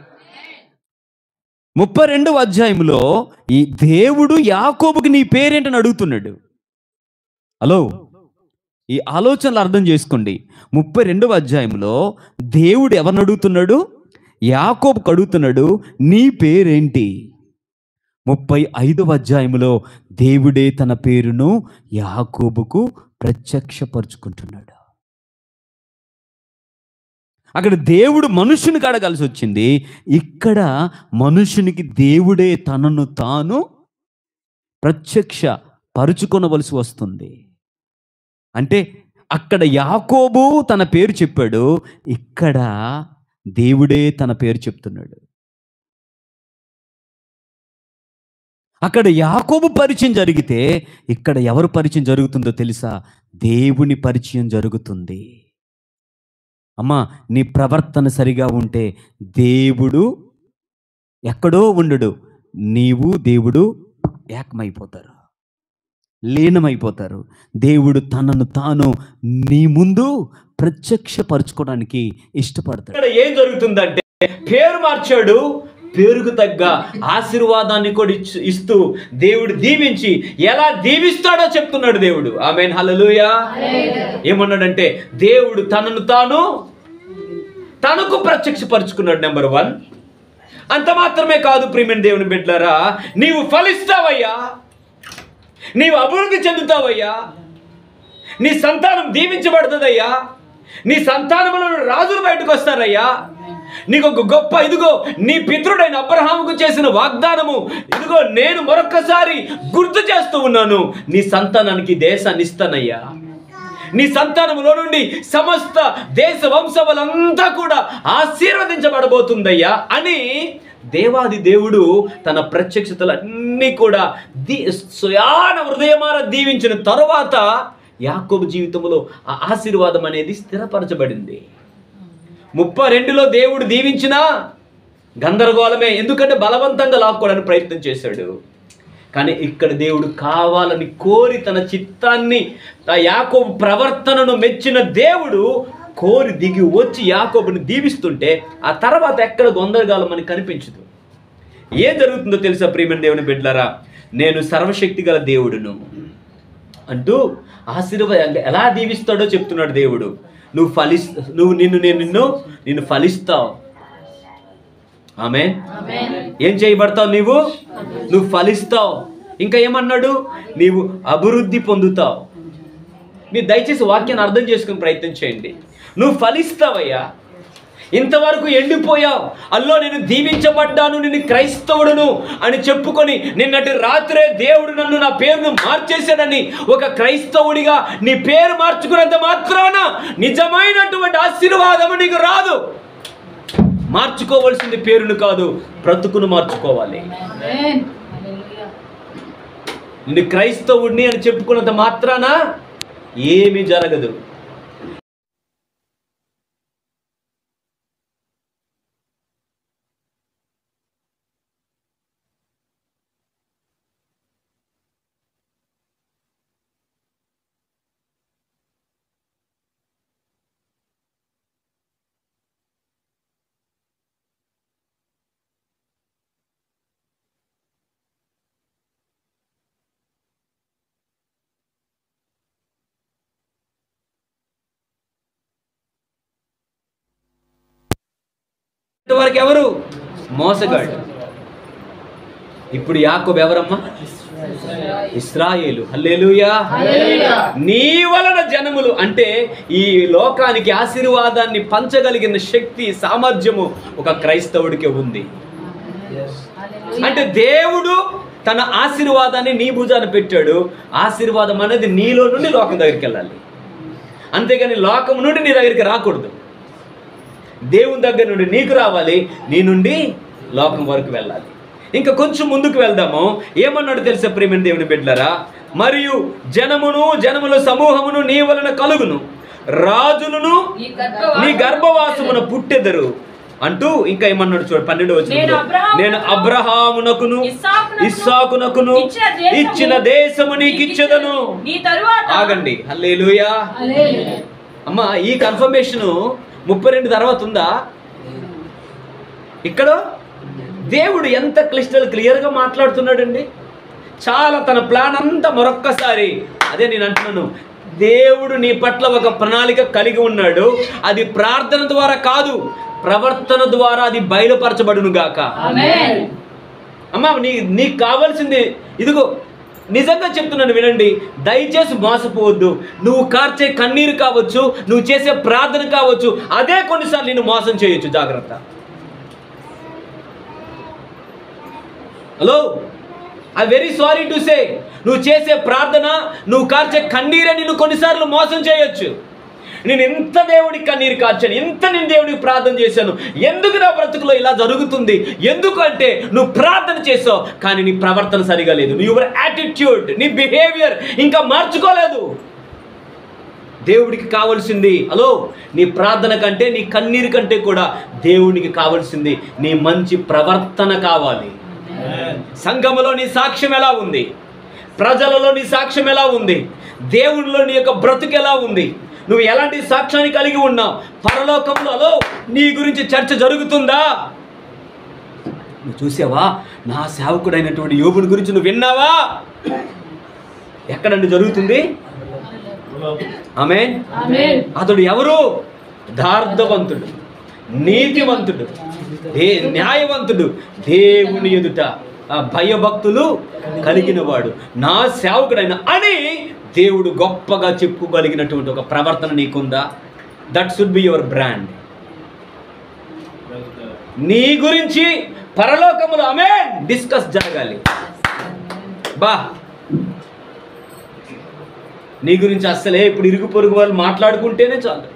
32వ అధ్యాయంలో ఈ దేవుడు యాకోబుకి నీ పేరేంటని అడుగుతున్నాడు. హలో, ఈ ఆలోచనలు అర్థం చేసుకోండి. 32వ అధ్యాయంలో దేవుడు ఎవరిని అడుగుతున్నాడు? యాకోబుకు అడుగుతున్నాడు, నీ పేరేంటి? 35వ అధ్యాయంలో దేవుడే తన పేరును యాకోబుకు ప్రత్యక్షపరుచుకుంటున్నాడు. అక్కడ దేవుడు మనుషునికి అడగాల్సి వచ్చింది. ఇక్కడ మనుషునికి దేవుడే తనను తాను ప్రత్యక్ష పరుచుకొనవలసి వస్తుంది. అంటే అక్కడ యాకోబు తన పేరు చెప్పాడు, ఇక్కడ దేవుడే తన పేరు చెప్తున్నాడు. అక్కడ యాకోబు పరిచయం జరిగితే ఇక్కడ ఎవరు పరిచయం జరుగుతుందో తెలుసా? దేవుని పరిచయం జరుగుతుంది. అమ్మా నీ ప్రవర్తన సరిగా ఉంటే దేవుడు ఎక్కడో ఉండడు. నీవు దేవుడు ఏకమైపోతారు, లీనమైపోతారు. దేవుడు తనను తాను నీ ముందు ప్రత్యక్షపరచుకోవడానికి ఇష్టపడతాడు. ఇక్కడ ఏం జరుగుతుందంటే పేరు మార్చాడు, పేరుకు తగ్గ ఆశీర్వాదాన్ని కూడా ఇస్తూ దేవుడు దీవించి ఎలా దీవిస్తాడో చెప్తున్నాడు దేవుడు. ఆమేన్, హల్లెలూయా. ఏమన్నాడంటే దేవుడు తనను తాను తనకు ప్రత్యక్షపరుచుకున్నాడు. నెంబర్ 1. అంత మాత్రమే కాదు ప్రియమైన దేవుని బిడ్డలారా, నీవు ఫలిస్తావయ్యా, నీవు అభివృద్ధి చెందుతావయ్యా, నీ సంతానం దీవించబడుతుందయ్యా, నీ సంతానంలో రాజులు బయటకు వస్తారయ్యా, నీకు ఒక గొప్ప, ఇదిగో నీ పితరుడైన అబ్రహాముకు చేసిన వాగ్దానము ఇదిగో నేను మరొక్కసారి గుర్తు చేస్తూ ఉన్నాను, నీ సంతానానికి దేశాన్ని ఇస్తానయ్యా, నీ సంతానంలో నుండి సమస్త దేశ వంశములంతా కూడా ఆశీర్వదించబడబోతుందయ్యా అని దేవాది దేవుడు తన ప్రత్యక్షతలన్నీ కూడా స్వయాన హృదయమార దీవించిన తరువాత యాకోబు జీవితంలో ఆ ఆశీర్వాదం అనేది స్థిరపరచబడింది. 32లో దేవుడు దీవించిన గందరగోళమే, ఎందుకంటే బలవంతంగా లాక్కోవడానికి ప్రయత్నం చేశాడు. కానీ ఇక్కడ దేవుడు కావాలని కోరి తన చిత్తాన్ని, ఆ యాకోబు ప్రవర్తనను మెచ్చిన దేవుడు కోరి దిగి వచ్చి యాకోబుని దీవిస్తుంటే ఆ తర్వాత ఎక్కడ గందరగోళం అని కనిపించదు. ఏం జరుగుతుందో తెలుసా ప్రియమైన దేవుని బిడ్డలారా, నేను సర్వశక్తి గల దేవుడును అంటూ ఆశీర్వాదం ఎలా దీవిస్తాడో చెప్తున్నాడు దేవుడు. నువ్వు నిన్ను ఫలిస్తావు. ఆమేన్. ఏం చేయబడతావు? నువ్వు ఫలిస్తావు. ఇంకా ఏమన్నాడు? నీవు అభివృద్ధి పొందుతావు. మీరు దయచేసి వాక్యాన్ని అర్థం చేసుకుని ప్రయత్నం చేయండి. నువ్వు ఫలిస్తావయ్యా. ఇంతవరకు ఎండిపోయావు, అల్లో నేను దీవించబడ్డాను, నేను క్రైస్తవుడును అని చెప్పుకొని నిన్నటి రాత్రే దేవుడు నన్ను, నా పేరును మార్చేశాడని ఒక క్రైస్తవుడిగా నీ పేరు మార్చుకున్నంత మాత్రాన నిజమైనటువంటి ఆశీర్వాదము నీకు రాదు. మార్చుకోవాల్సింది పేరును కాదు, బ్రతుకును మార్చుకోవాలి. నేను క్రైస్తవుడిని అని చెప్పుకున్నంత మాత్రాన ఏమీ జరగదు. వరకు ఎవరు? మోసగాడు. ఇప్పుడు యాకోబు ఎవరమ్మా? ఇశ్రాయేలు. హల్లెలూయా. నీ వలన జనములు, అంటే ఈ లోకానికి ఆశీర్వాదాన్ని పంచగలిగిన శక్తి, సామర్థ్యము ఒక క్రైస్తవుడికి ఉంది. అంటే దేవుడు తన ఆశీర్వాదాన్ని నీ భుజాన పెట్టాడు. ఆశీర్వాదం అనేది నీలో నుండి లోకం దగ్గరికి వెళ్ళాలి, అంతేగాని లోకం నుండి నీ దగ్గరికి రాకూడదు. దేవుని దగ్గర నుండి నీకు రావాలి, నీ నుండి లోకం వరకు వెళ్ళాలి. ఇంకా కొంచెం ముందుకు వెళ్దాము. ఏమన్నాడు తెలుసా ప్రియమైన దేవుని బిడ్డలారా, మరియు జనముల సమూహమును నీ వలన కలుగును, రాజులను నీ గర్భవాసమున పుట్టెదరు అంటూ ఇంకా ఏమన్నాడు చూడు 12వ వచనంలో, నేను అబ్రహామునకును ఇస్సాకునకును ఇచ్చిన దేశము నీకు ఇచ్చెదను. ఆగండి. హల్లెలూయా. అమ్మా, ఈ కన్ఫర్మేషన్ 32 తర్వాత ఉందా? ఇక్కడ దేవుడు ఎంత క్లియర్గా మాట్లాడుతున్నాడండి. చాలా తన ప్లాన్ అంతా మరొక్కసారి, అదే నేను అంటున్నాను, దేవుడు నీ పట్ల ఒక ప్రణాళిక కలిగి ఉన్నాడు. అది ప్రార్థన ద్వారా కాదు, ప్రవర్తన ద్వారా అది బయలుపరచబడును గాక. అమ్మా, నీకు కావాల్సింది ఇదిగో, నిజంగా చెప్తున్నాను వినండి, దయచేసి మోసపోవద్దు. నువ్వు కార్చే కన్నీరు కావచ్చు, నువ్వు చేసే ప్రార్థన కావచ్చు, అదే కొన్నిసార్లు నిన్ను మోసం చేయొచ్చు. జాగ్రత్త. Hello, I very sorry to say, నువ్వు చేసే ప్రార్థన, నువ్వు కార్చే కన్నీరే నిన్ను కొన్నిసార్లు మోసం చేయొచ్చు. నేను ఎంత దేవుడికి కన్నీరు కార్చాను, ఎంత నేను దేవుడికి ప్రార్థన చేశాను, ఎందుకు నా బ్రతుకులో ఇలా జరుగుతుంది? ఎందుకు అంటే నువ్వు ప్రార్థన చేసావు, కానీ నీ ప్రవర్తన సరిగా లేదు. యువర్ యాటిట్యూడ్, నీ బిహేవియర్ ఇంకా మార్చుకోలేదు. దేవుడికి కావాల్సింది, హలో, నీ ప్రార్థన కంటే, నీ కన్నీరు కంటే కూడా దేవునికి కావాల్సింది నీ మంచి ప్రవర్తన కావాలి. సంఘములో నీ సాక్ష్యం ఎలా ఉంది, ప్రజలలో నీ సాక్ష్యం ఎలా ఉంది, దేవునిలో నీ యొక్క బ్రతుకు ఎలా ఉంది, నువ్వు ఎలాంటి సాక్ష్యాన్ని కలిగి ఉన్నావు, పరలోకంలో నీ గురించి చర్చ జరుగుతుందా? నువ్వు చూసావా? నా సేవకుడైనటువంటి యోబుని గురించి నువ్వు విన్నావా? ఎక్కడండి జరుగుతుంది? ఆమేన్. అతడు ఎవరు? యథార్థవంతుడు, నీతివంతుడు, న్యాయవంతుడు, దేవుని ఎదుట భయభక్తులు కలిగిన వాడు, నా సేవకుడైన అని దేవుడు గొప్పగా చెప్పుకోగలిగినటువంటి ఒక ప్రవర్తన నీకుందా? That should be your brand. నీ గురించి పరలోకములో ఆమేన్ డిస్కస్ జరగాలి. బా, నీ గురించి అస్సలే ఇప్పుడు ఇరుగు పొరుగు వాళ్ళు మాట్లాడుకుంటేనే చాలు.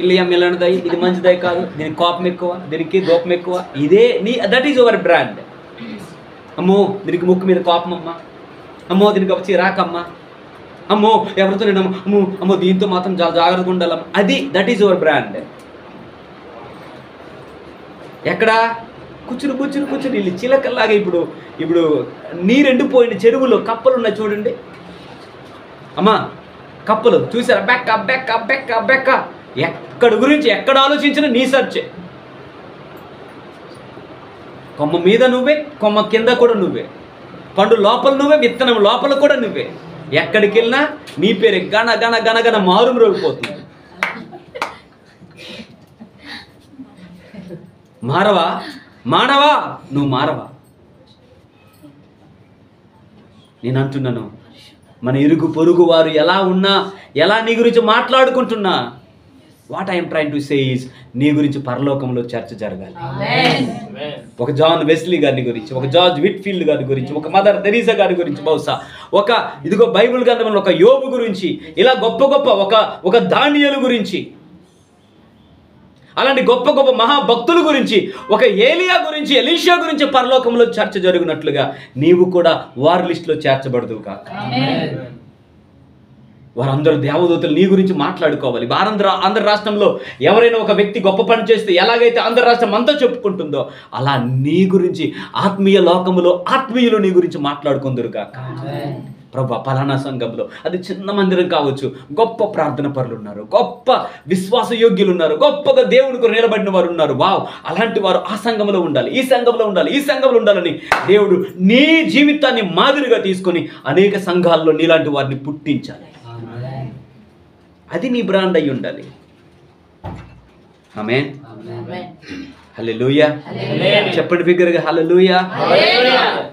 ఇల్లు ఎమ్మెల్యేదై, ఇది మంచిదై కాదు, దీనికి కోపం ఎక్కువ, దీనికి దోపం ఎక్కువ, ఇదే నీ, దట్ ఈజ్ యువర్ బ్రాండ్. అమ్మో దీనికి ముక్కు మీద కోపం అమ్మా, అమ్మో దీనికి ఒక చిరాకమ్మా, అమ్మో ఎవరితో నేను అమ్మో అమ్మో దీంతో మాత్రం చాలా జాగ్రత్తగా ఉండాలమ్మా, అది దట్ ఈజ్ యువర్ బ్రాండ్. ఎక్కడ కూర్చుని కూర్చుని కూర్చుని వీళ్ళు చిలకల్లాగా ఇప్పుడు నీరెండిపోయిన చెరువులో కప్పలు ఉన్నాయి చూడండి అమ్మా, కప్పలు చూసారా? బెక్క బెక్క బెక్క బెక్క, ఎక్కడ గురించి ఎక్కడ ఆలోచించినా నీ సర్చే. కొమ్మ మీద నువ్వే, కొమ్మ కింద కూడా నువ్వే, పండు లోపల నువ్వే, విత్తనం లోపల కూడా నువ్వే. ఎక్కడికి వెళ్ళినా నీ పేరు గణ గణ గణ గణ మారుమ్రోగిపోతుంది. మారవా? మానవా, నువ్వు మారవా? నేను అంటున్నాను, మన ఇరుగు పొరుగు వారు ఎలా ఉన్నా, ఎలా నీ గురించి మాట్లాడుకుంటున్నా, what I'm trying to say is నీ గురించి పరలోకంలో చర్చ జరగాలి. ఒక జాన్ వెస్లీ గారి గురించి, ఒక జార్జ్ విట్ఫీల్డ్ గారి గురించి, ఒక మదర్ తెరీసా గారి గురించి, బహుశా ఒక ఇదిగో బైబిల్ గ్రంథంలో ఒక యోబు గురించి, ఇలా గొప్ప గొప్ప ఒక దానియేలు గురించి, అలాంటి గొప్ప గొప్ప మహాభక్తుల గురించి, ఒక ఏలియా గురించి, ఎలీషా గురించి పరలోకంలో చర్చ జరిగినట్లుగా నీవు కూడా వారి లిస్టులో చేర్చబడదు కాక. వారందరూ దేవదూతలు నీ గురించి మాట్లాడుకోవాలి. ఆంధ్ర రాష్ట్రంలో ఎవరైనా ఒక వ్యక్తి గొప్ప పని చేస్తే ఎలాగైతే ఆంధ్ర రాష్ట్రం అంతా చెప్పుకుంటుందో, అలా నీ గురించి ఆత్మీయ లోకములో ఆత్మీయులు నీ గురించి మాట్లాడుకుందరు కాక. ప్రభా, పలానా సంఘంలో, అది చిన్న మందిరం కావచ్చు, గొప్ప ప్రార్థన పరులు ఉన్నారు, గొప్ప విశ్వాస యోగ్యులు ఉన్నారు, గొప్పగా దేవునికి నిలబడిన వారు ఉన్నారు. వావ్, అలాంటి వారు ఆ సంఘంలో ఉండాలి, ఈ సంఘంలో ఉండాలి, ఈ సంఘంలో ఉండాలని దేవుడు నీ జీవితాన్ని మాదిరిగా తీసుకొని అనేక సంఘాల్లో నీలాంటి వారిని పుట్టించాలి. అది నీ బ్రాండ్ అయి ఉండాలి. ఆమేన్. హల్లెలూయా. చెప్పండి బిగ్గరగా హల్లెలూయా.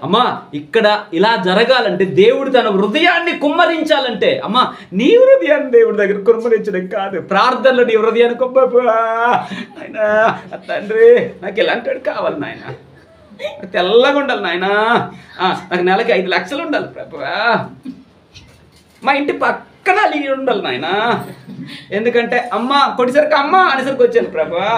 అమ్మా, ఇక్కడ ఇలా జరగాలంటే, దేవుడు తన హృదయాన్ని కుమ్మరించాలంటే, అమ్మా నీ హృదయాన్ని దేవుడి దగ్గర కుమ్మరించడం కాదు, ప్రార్థనలో నీ హృదయాన్ని ఆయన తండ్రి నాకు ఇలాంటి కావాలి నాయన, తెల్లగా ఉండాలి నాయన, నాకు నెలకి 5 లక్షలు ఉండాలి ప్రభువా, మా ఇంటి పక్కన అలిగి ఉండాలి నాయన, ఎందుకంటే అమ్మ కొట్టిసరికి అమ్మ అనేసరికి వచ్చాను ప్రభువా.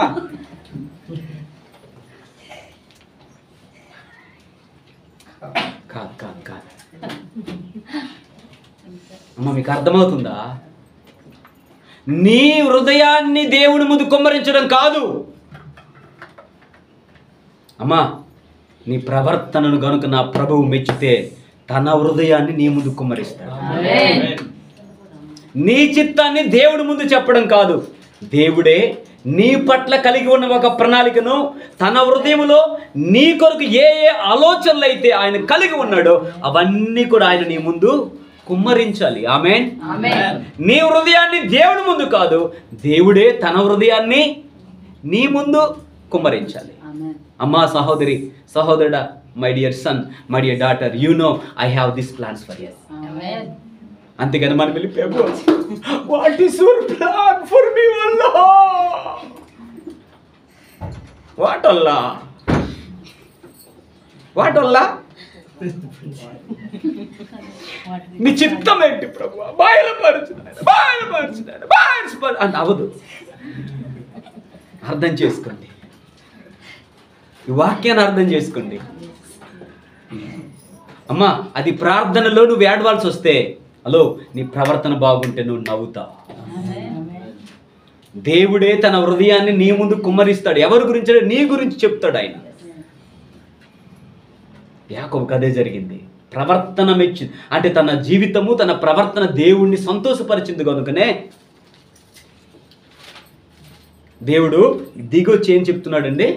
కాదు అమ్మ, మీకు అర్థమవుతుందా? నీ హృదయాన్ని దేవుని ముందు కుమ్మరించడం కాదు అమ్మా, నీ ప్రవర్తనను గనుక నా ప్రభువు మెచ్చితే తన హృదయాన్ని నీ ముందు కుమ్మరిస్తాడు. నీ చిత్తాన్ని దేవుడి ముందు చెప్పడం కాదు, దేవుడే నీ పట్ల కలిగి ఉన్న ఒక ప్రణాళికను తన హృదయంలో నీ కొరకు ఏ ఆలోచనలు అయితే ఆయన కలిగి ఉన్నాడో అవన్నీ కూడా ఆయన నీ ముందు కుమ్మరించాలి. ఆమేన్. నీ హృదయాన్ని దేవుడి ముందు కాదు, దేవుడే తన హృదయాన్ని నీ ముందు కుమ్మరించాలి. అమ్మా, సహోదరి సహోదరుడా, my dear son, my dear daughter, you know I have this plans for you. అంతేగాని మనం వెళ్ళిపోయాము, what is your plan for me అల్లా, వాట్ అల్లా, వాట్ అల్లా, నీ చిత్తం ఏంటి ప్రభువా, బయలుపరచున్నాడు అని అవదు. అర్థం చేసుకోండి, ఈ వాక్యాన్ని అర్థం చేసుకోండి అమ్మా. అది ప్రార్థనలో నువ్వు ఏడవాల్సి వస్తే హలో, నీ ప్రవర్తన బాగుంటే నువ్వు నవ్వుతావు. దేవుడే తన హృదయాన్ని నీ ముందు కుమ్మరిస్తాడు. ఎవరి గురించి? నీ గురించి చెప్తాడు ఆయన. యాకోబుకు అదే జరిగింది. ప్రవర్తన మెచ్చింది అంటే తన జీవితము, తన ప్రవర్తన దేవుణ్ణి సంతోషపరిచింది కనుకనే దేవుడు దిగొచ్చి ఏం చెప్తున్నాడండి,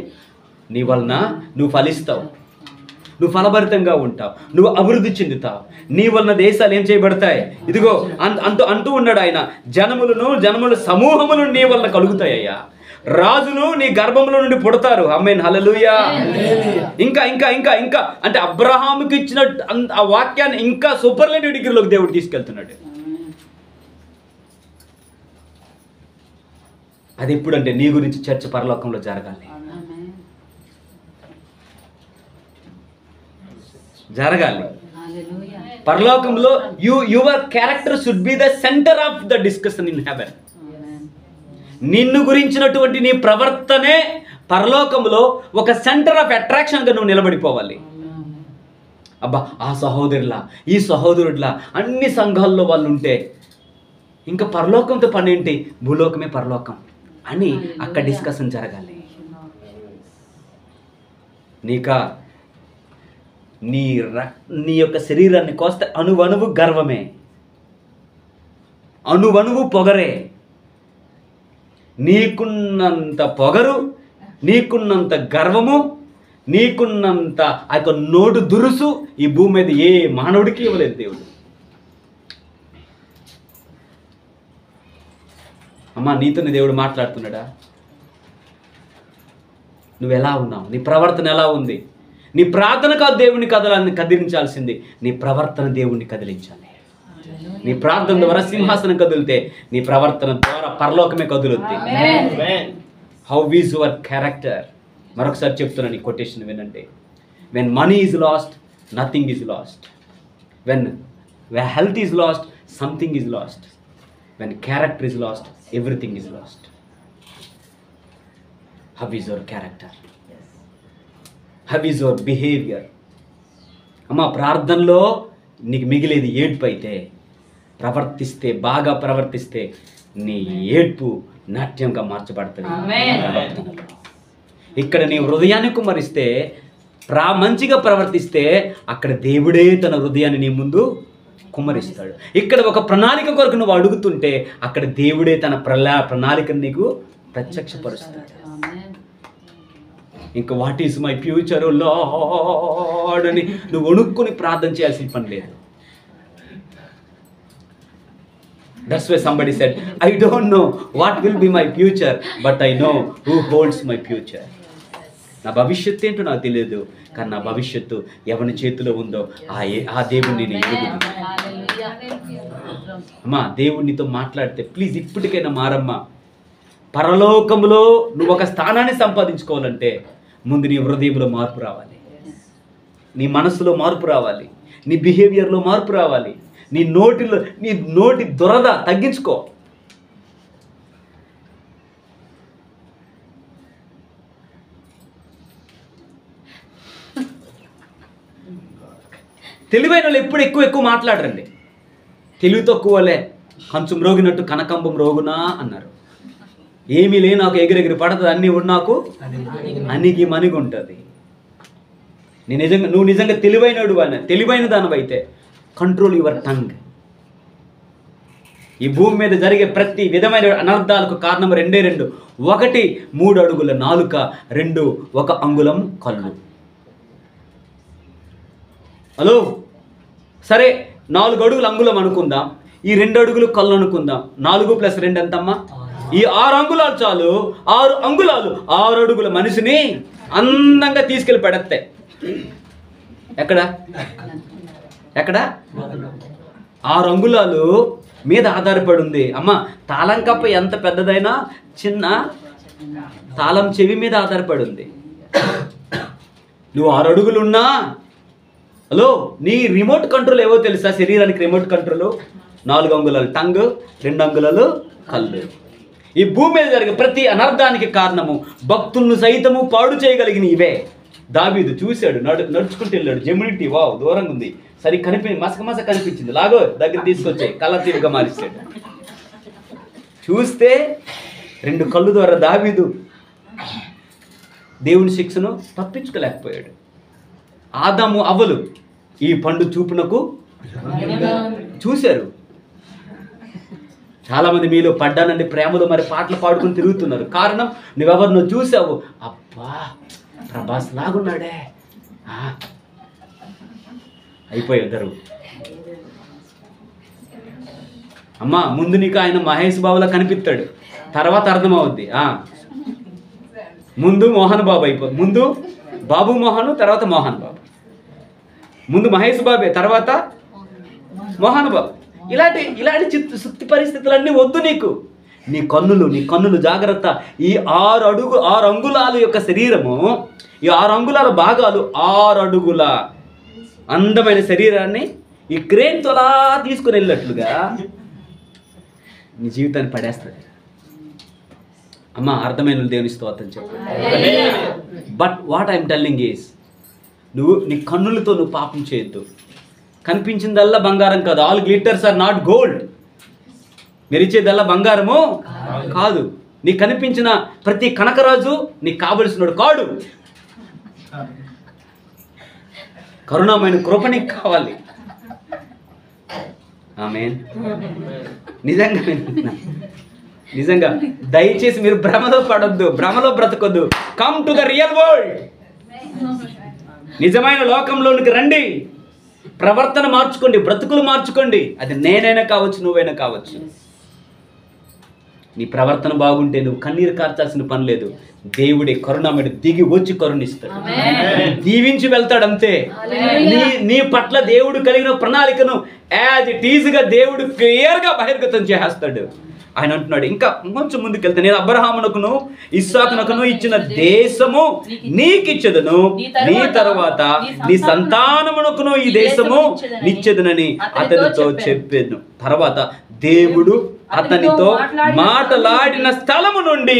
నీ వలన నువ్వు ఫలిస్తావు, నువ్వు ఫలభరితంగా ఉంటావు, నువ్వు అభివృద్ధి చెందుతావు, నీ వలన దేశాలు ఏం చేయబడతాయి, ఇదిగో అంటూ ఉన్నాడు ఆయన. జనముల సమూహములు నీ వలన కలుగుతాయ్యా, రాజులు నీ గర్భంలో నుండి పుడతారు. ఆమేన్, హల్లెలూయా. ఇంకా ఇంకా ఇంకా ఇంకా అంటే అబ్రహాముకి ఇచ్చిన ఆ వాక్యాన్ని ఇంకా సూపర్లేటివ్ డిగ్రీలోకి దేవుడు తీసుకెళ్తున్నాడు. అది ఎప్పుడంటే నీ గురించి చర్చ పరలోకంలో జరగాలి, పరలోకంలో your character should be the centre of the discussion in heaven. నిన్ను గురించినటువంటి నీ ప్రవర్తనే పరలోకంలో ఒక సెంటర్ ఆఫ్ అట్రాక్షన్గా నువ్వు నిలబడిపోవాలి. అబ్బా, ఆ సహోదరులా, ఈ సహోదరుడిలా అన్ని సంఘాల్లో వాళ్ళు ఉంటే ఇంకా పరలోకంతో పని ఏంటి, భూలోకమే పరలోకం అని అక్కడ డిస్కషన్ జరగాలి. నీ యొక్క శరీరాన్ని కోస్తే అణువణువు గర్వమే, అణువణువు పొగరే. నీకున్నంత పొగరు, నీకున్నంత గర్వము, నీకున్నంత ఆ యొక్క నోటు దురుసు ఈ భూమి మీద ఏ మానవుడికి ఇవ్వలేదు దేవుడు. అమ్మా, నీతోనే దేవుడు మాట్లాడుతున్నాడా? నువ్వు ఎలా ఉన్నావు? నీ ప్రవర్తన ఎలా ఉంది? నీ ప్రార్థన కాదు దేవుని కదిలించాల్సింది, నీ ప్రవర్తన దేవుణ్ణి కదిలించాలి. నీ ప్రార్థన ద్వారా సింహాసనం కదిలితే నీ ప్రవర్తన ద్వారా పరలోకమే కదులుద్ది. How is your character? మరొకసారి చెప్తున్నాను, ఈ కొటేషన్ వినండి. When money is lost, nothing is lost. When health is lost, something is lost. When character is lost, everything is lost. How is your character? How is your behaviour? అమ్మ, ప్రార్థనలో నీకు మిగిలేది ఏడ్పు అయితే, బాగా ప్రవర్తిస్తే నీ ఏడ్పు నాట్యంగా మార్చబడుతుంది. ఇక్కడ నీ హృదయాన్ని కుమ్మరిస్తే, మంచిగా ప్రవర్తిస్తే అక్కడ దేవుడే తన హృదయాన్ని నీ ముందు కుమ్మరిస్తాడు. ఇక్కడ ఒక ప్రణాళిక కొరకు నువ్వు అడుగుతుంటే అక్కడ దేవుడే తన ప్రణాళికను నీకు ప్రత్యక్షపరుస్తాడు. ఇంకా what is my future lord అని నువ్వు వణుక్కుని ప్రార్థన చేయాల్సిన పని లేదు. That's why somebody said, I don't know what will be my future, but I know who holds my future. నా భవిష్యత్తు ఏంటో నాకు తెలియదు, కానీ నా భవిష్యత్తు ఎవరి చేతిలో ఉందో ఆ దేవుణ్ణి నేను ఎరుగుతాను. అమ్మా, దేవునితో మాట్లాడితే ప్లీజ్ ఇప్పటికైనా మారమ్మా. పరలోకంలో నువ్వు ఒక స్థానాన్ని సంపాదించుకోవాలంటే ముందు నీ హృదయంలో మార్పు రావాలి, నీ మనసులో మార్పు రావాలి, నీ బిహేవియర్లో మార్పు రావాలి, నీ నోటి దురద తగ్గించుకో. తెలివైన వాళ్ళు ఎప్పుడు ఎక్కువ మాట్లాడరండి. తెలివి తక్కువలే కంచు మ్రోగినట్టు కనకంబం రోగునా అన్నారు. ఏమీ లే, నాకు ఎగిరెగిరి పడుతుంది, అన్నీ నాకు అనికి మనిగి ఉంటుంది. నువ్వు నిజంగా తెలివైన దానివైతే కంట్రోల్ యువర్ టంగ్. ఈ భూమి మీద జరిగే ప్రతి విధమైన అనర్థాలకు కారణం రెండే రెండు. ఒకటి 3 అడుగుల నాలుక, 2 1 అంగుళం కళ్ళు. హలో, సరే 4 అడుగులు అంగుళం అనుకుందాం, ఈ 2 అడుగులు కళ్ళు అనుకుందాం. 4 + 2 ఎంతమ్మా? ఈ 6 అంగుళాలు చాలు. 6 అంగుళాలు 6 అడుగుల మనిషిని అందంగా తీసుకెళ్ళి పెడతాయి. ఎక్కడ 6 అంగుళాలు మీద ఆధారపడి ఉంది. అమ్మ, తాళం కప్ప ఎంత పెద్దదైనా చిన్న తాళం చెవి మీద ఆధారపడి ఉంది. నువ్వు 6 అడుగులున్నా, హలో, నీ రిమోట్ కంట్రోల్ ఏవో తెలుసా? శరీరానికి రిమోట్ కంట్రోల్ 4 అంగుళాలు టంగ్, 2 అంగుళాలు కళ్ళు. ఈ భూమి మీద జరిగే ప్రతి అనర్థానికి కారణము భక్తులను సైతము పాడు చేయగలిగిన ఇవే. దావీదు చూశాడు, నడుచుకుంటూ వెళ్ళాడు. జెమినిటీ వావ్ దూరంగా ఉంది, సరి మసక కనిపించింది, లాగో దగ్గర తీసుకొచ్చాయి, కలర్ తీరుగా మారిస్తాడు. చూస్తే 2 కళ్ళు ద్వారా దావీదు దేవుని శిక్షను తప్పించుకోలేకపోయాడు. ఆదాము అవ్వలు ఈ పండు చూపునకు చూశారు. చాలామంది మీలో పడ్డానండి ప్రేమలో మరి పాటలు పాడుకుని తిరుగుతున్నారు. కారణం నువ్వెవరినో చూసావు, అబ్బా ప్రభాస్ లాగున్నాడే, అయిపోయావు దరువు. అమ్మా ముందు నీకు ఆయన మహేష్ బాబులా కనిపిస్తాడు, తర్వాత అర్థమవుద్ది. ముందు మోహన్ బాబు ముందు బాబు మోహన్, తర్వాత మోహన్ బాబు, ముందు మహేష్ బాబే, తర్వాత మోహన్ బాబు. ఇలాంటి సుత్తి పరిస్థితులన్నీ వద్దు నీకు. నీ కన్నులు జాగ్రత్త. ఈ 6 అంగుళాల యొక్క శరీరము, ఈ 6 అంగుళాల భాగాలు 6 అడుగుల అందమైన శరీరాన్ని ఈ క్రేన్తో అలా తీసుకుని వెళ్ళినట్లుగా నీ జీవితాన్ని పడేస్తుంది. అమ్మ అర్థమైన దేవుని స్తోత్రం చెప్పు. But what I'm telling is, నీ కన్నులతో నువ్వు పాపం చేయొద్దు. కనిపించిందల్లా బంగారం కాదు. All glitters are not gold. మీరు ఇచ్చేదల్లా బంగారము కాదు. నీకు కనిపించిన ప్రతి కనకరాజు నీకు కావలసినోడు కాడు. కరుణామైన కృప నీకు కావాలి. ఆమేన్. నిజంగా దయచేసి మీరు భ్రమలో పడొద్దు, భ్రమలో బ్రతకొద్దు. Come to the real world. నిజమైన లోకంలోనికి రండి. ప్రవర్తన మార్చుకోండి, బ్రతుకులు మార్చుకోండి. అది నేనైనా కావచ్చు, నువ్వైనా కావచ్చు. నీ ప్రవర్తన బాగుంటే నువ్వు కన్నీరు కార్చాల్సిన పని లేదు. దేవుడే కరుణామయుడు దిగి వచ్చి కరుణిస్తాడు, దీవించి వెళ్తాడు అంతే. నీ పట్ల దేవుడు కలిగిన ప్రణాళికను యాజ్ ఇట్ ఈజ్గా దేవుడు క్లియర్గా బహిర్గతం చేస్తాడు. ఆయన అంటున్నాడు, ఇంకా కొంచెం ముందుకెళ్తే, నేను అబ్రహామునకును ఇస్సాకునకును ఇచ్చిన దేశము నీకిచ్చెదను, నీ తర్వాత నీ సంతానమునకును ఈ దేశము నిచ్చెదనని అతనితో చెప్పాను. తర్వాత దేవుడు అతనితో మాటలాడిన స్థలము నుండి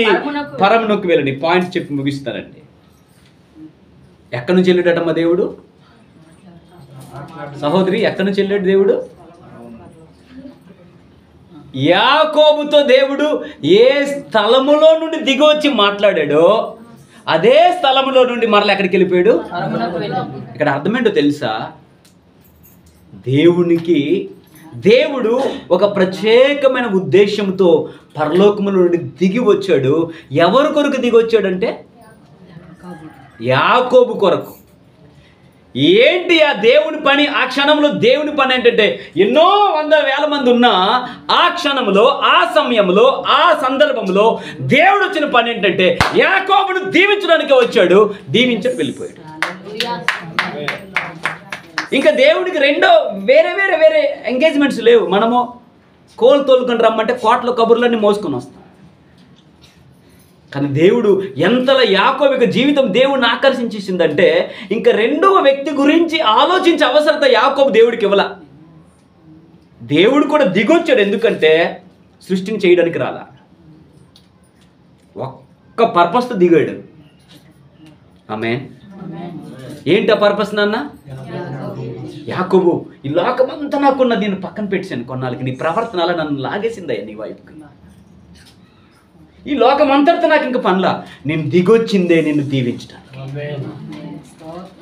పరమునకు వెళ్ళని పాయింట్స్ చెప్పి ముగిస్తానండి. ఎక్కడి నుంచి వెళ్ళాడటమ్మా దేవుడు? సహోదరి, ఎక్కడి నుంచి వెళ్ళాడు దేవుడు? యాకోబుతో దేవుడు ఏ స్థలములో నుండి దిగి వచ్చి మాట్లాడాడో అదే స్థలములో నుండి మరలా ఎక్కడికి వెళ్ళిపోయాడు? ఇక్కడ అర్థమేంటో తెలుసా? దేవుడు ఒక ప్రత్యేకమైన ఉద్దేశంతో పరలోకముల నుండి దిగి వచ్చాడు. ఎవరి కొరకు దిగి వచ్చాడంటే యాకోబు కొరకు. ఏంటి ఆ దేవుని పని? ఆ క్షణంలో దేవుని పని ఏంటంటే, ఎన్నో 100,000 మంది ఉన్నా ఆ క్షణంలో, ఆ సమయంలో, ఆ సందర్భంలో దేవుడు వచ్చిన పని ఏంటంటే యాకోబును దీవించడానికి వచ్చాడు. దీవించి వెళ్ళిపోయాడు. ఇంకా దేవుడికి వేరే వేరే వేరే ఎంగేజ్మెంట్స్ లేవు. మనము కోలు తోలుకొని రమ్మంటే కోట్ల కబుర్లన్నీ మోసుకొని వస్తాం. కానీ దేవుడు ఎంతలా యాకోబు జీవితం దేవుడిని ఆకర్షించేసిందంటే, ఇంకా 2వ వ్యక్తి గురించి ఆలోచించే అవసరత యాకోబు దేవుడికి ఇవ్వాల. దేవుడు కూడా దిగొచ్చాడు. ఎందుకంటే సృష్టిని చేయడానికి రాలా, ఒక్క పర్పస్తో దిగాడు. ఆమేన్. ఏంటి ఆ పర్పస్ నాన్న? యాకోబు, ఈ లోకమంతా నాకున్న దీన్ని పక్కన పెట్టాను కొన్నాళ్ళకి. నీ ప్రవర్తన అలా నన్ను లాగేసిందయ్యా నీ వైపుకి. ఈ లోకం అంతటితో నాకు ఇంకా పనిలా. నేను దిగొచ్చిందే నిన్ను దీవించడానికి.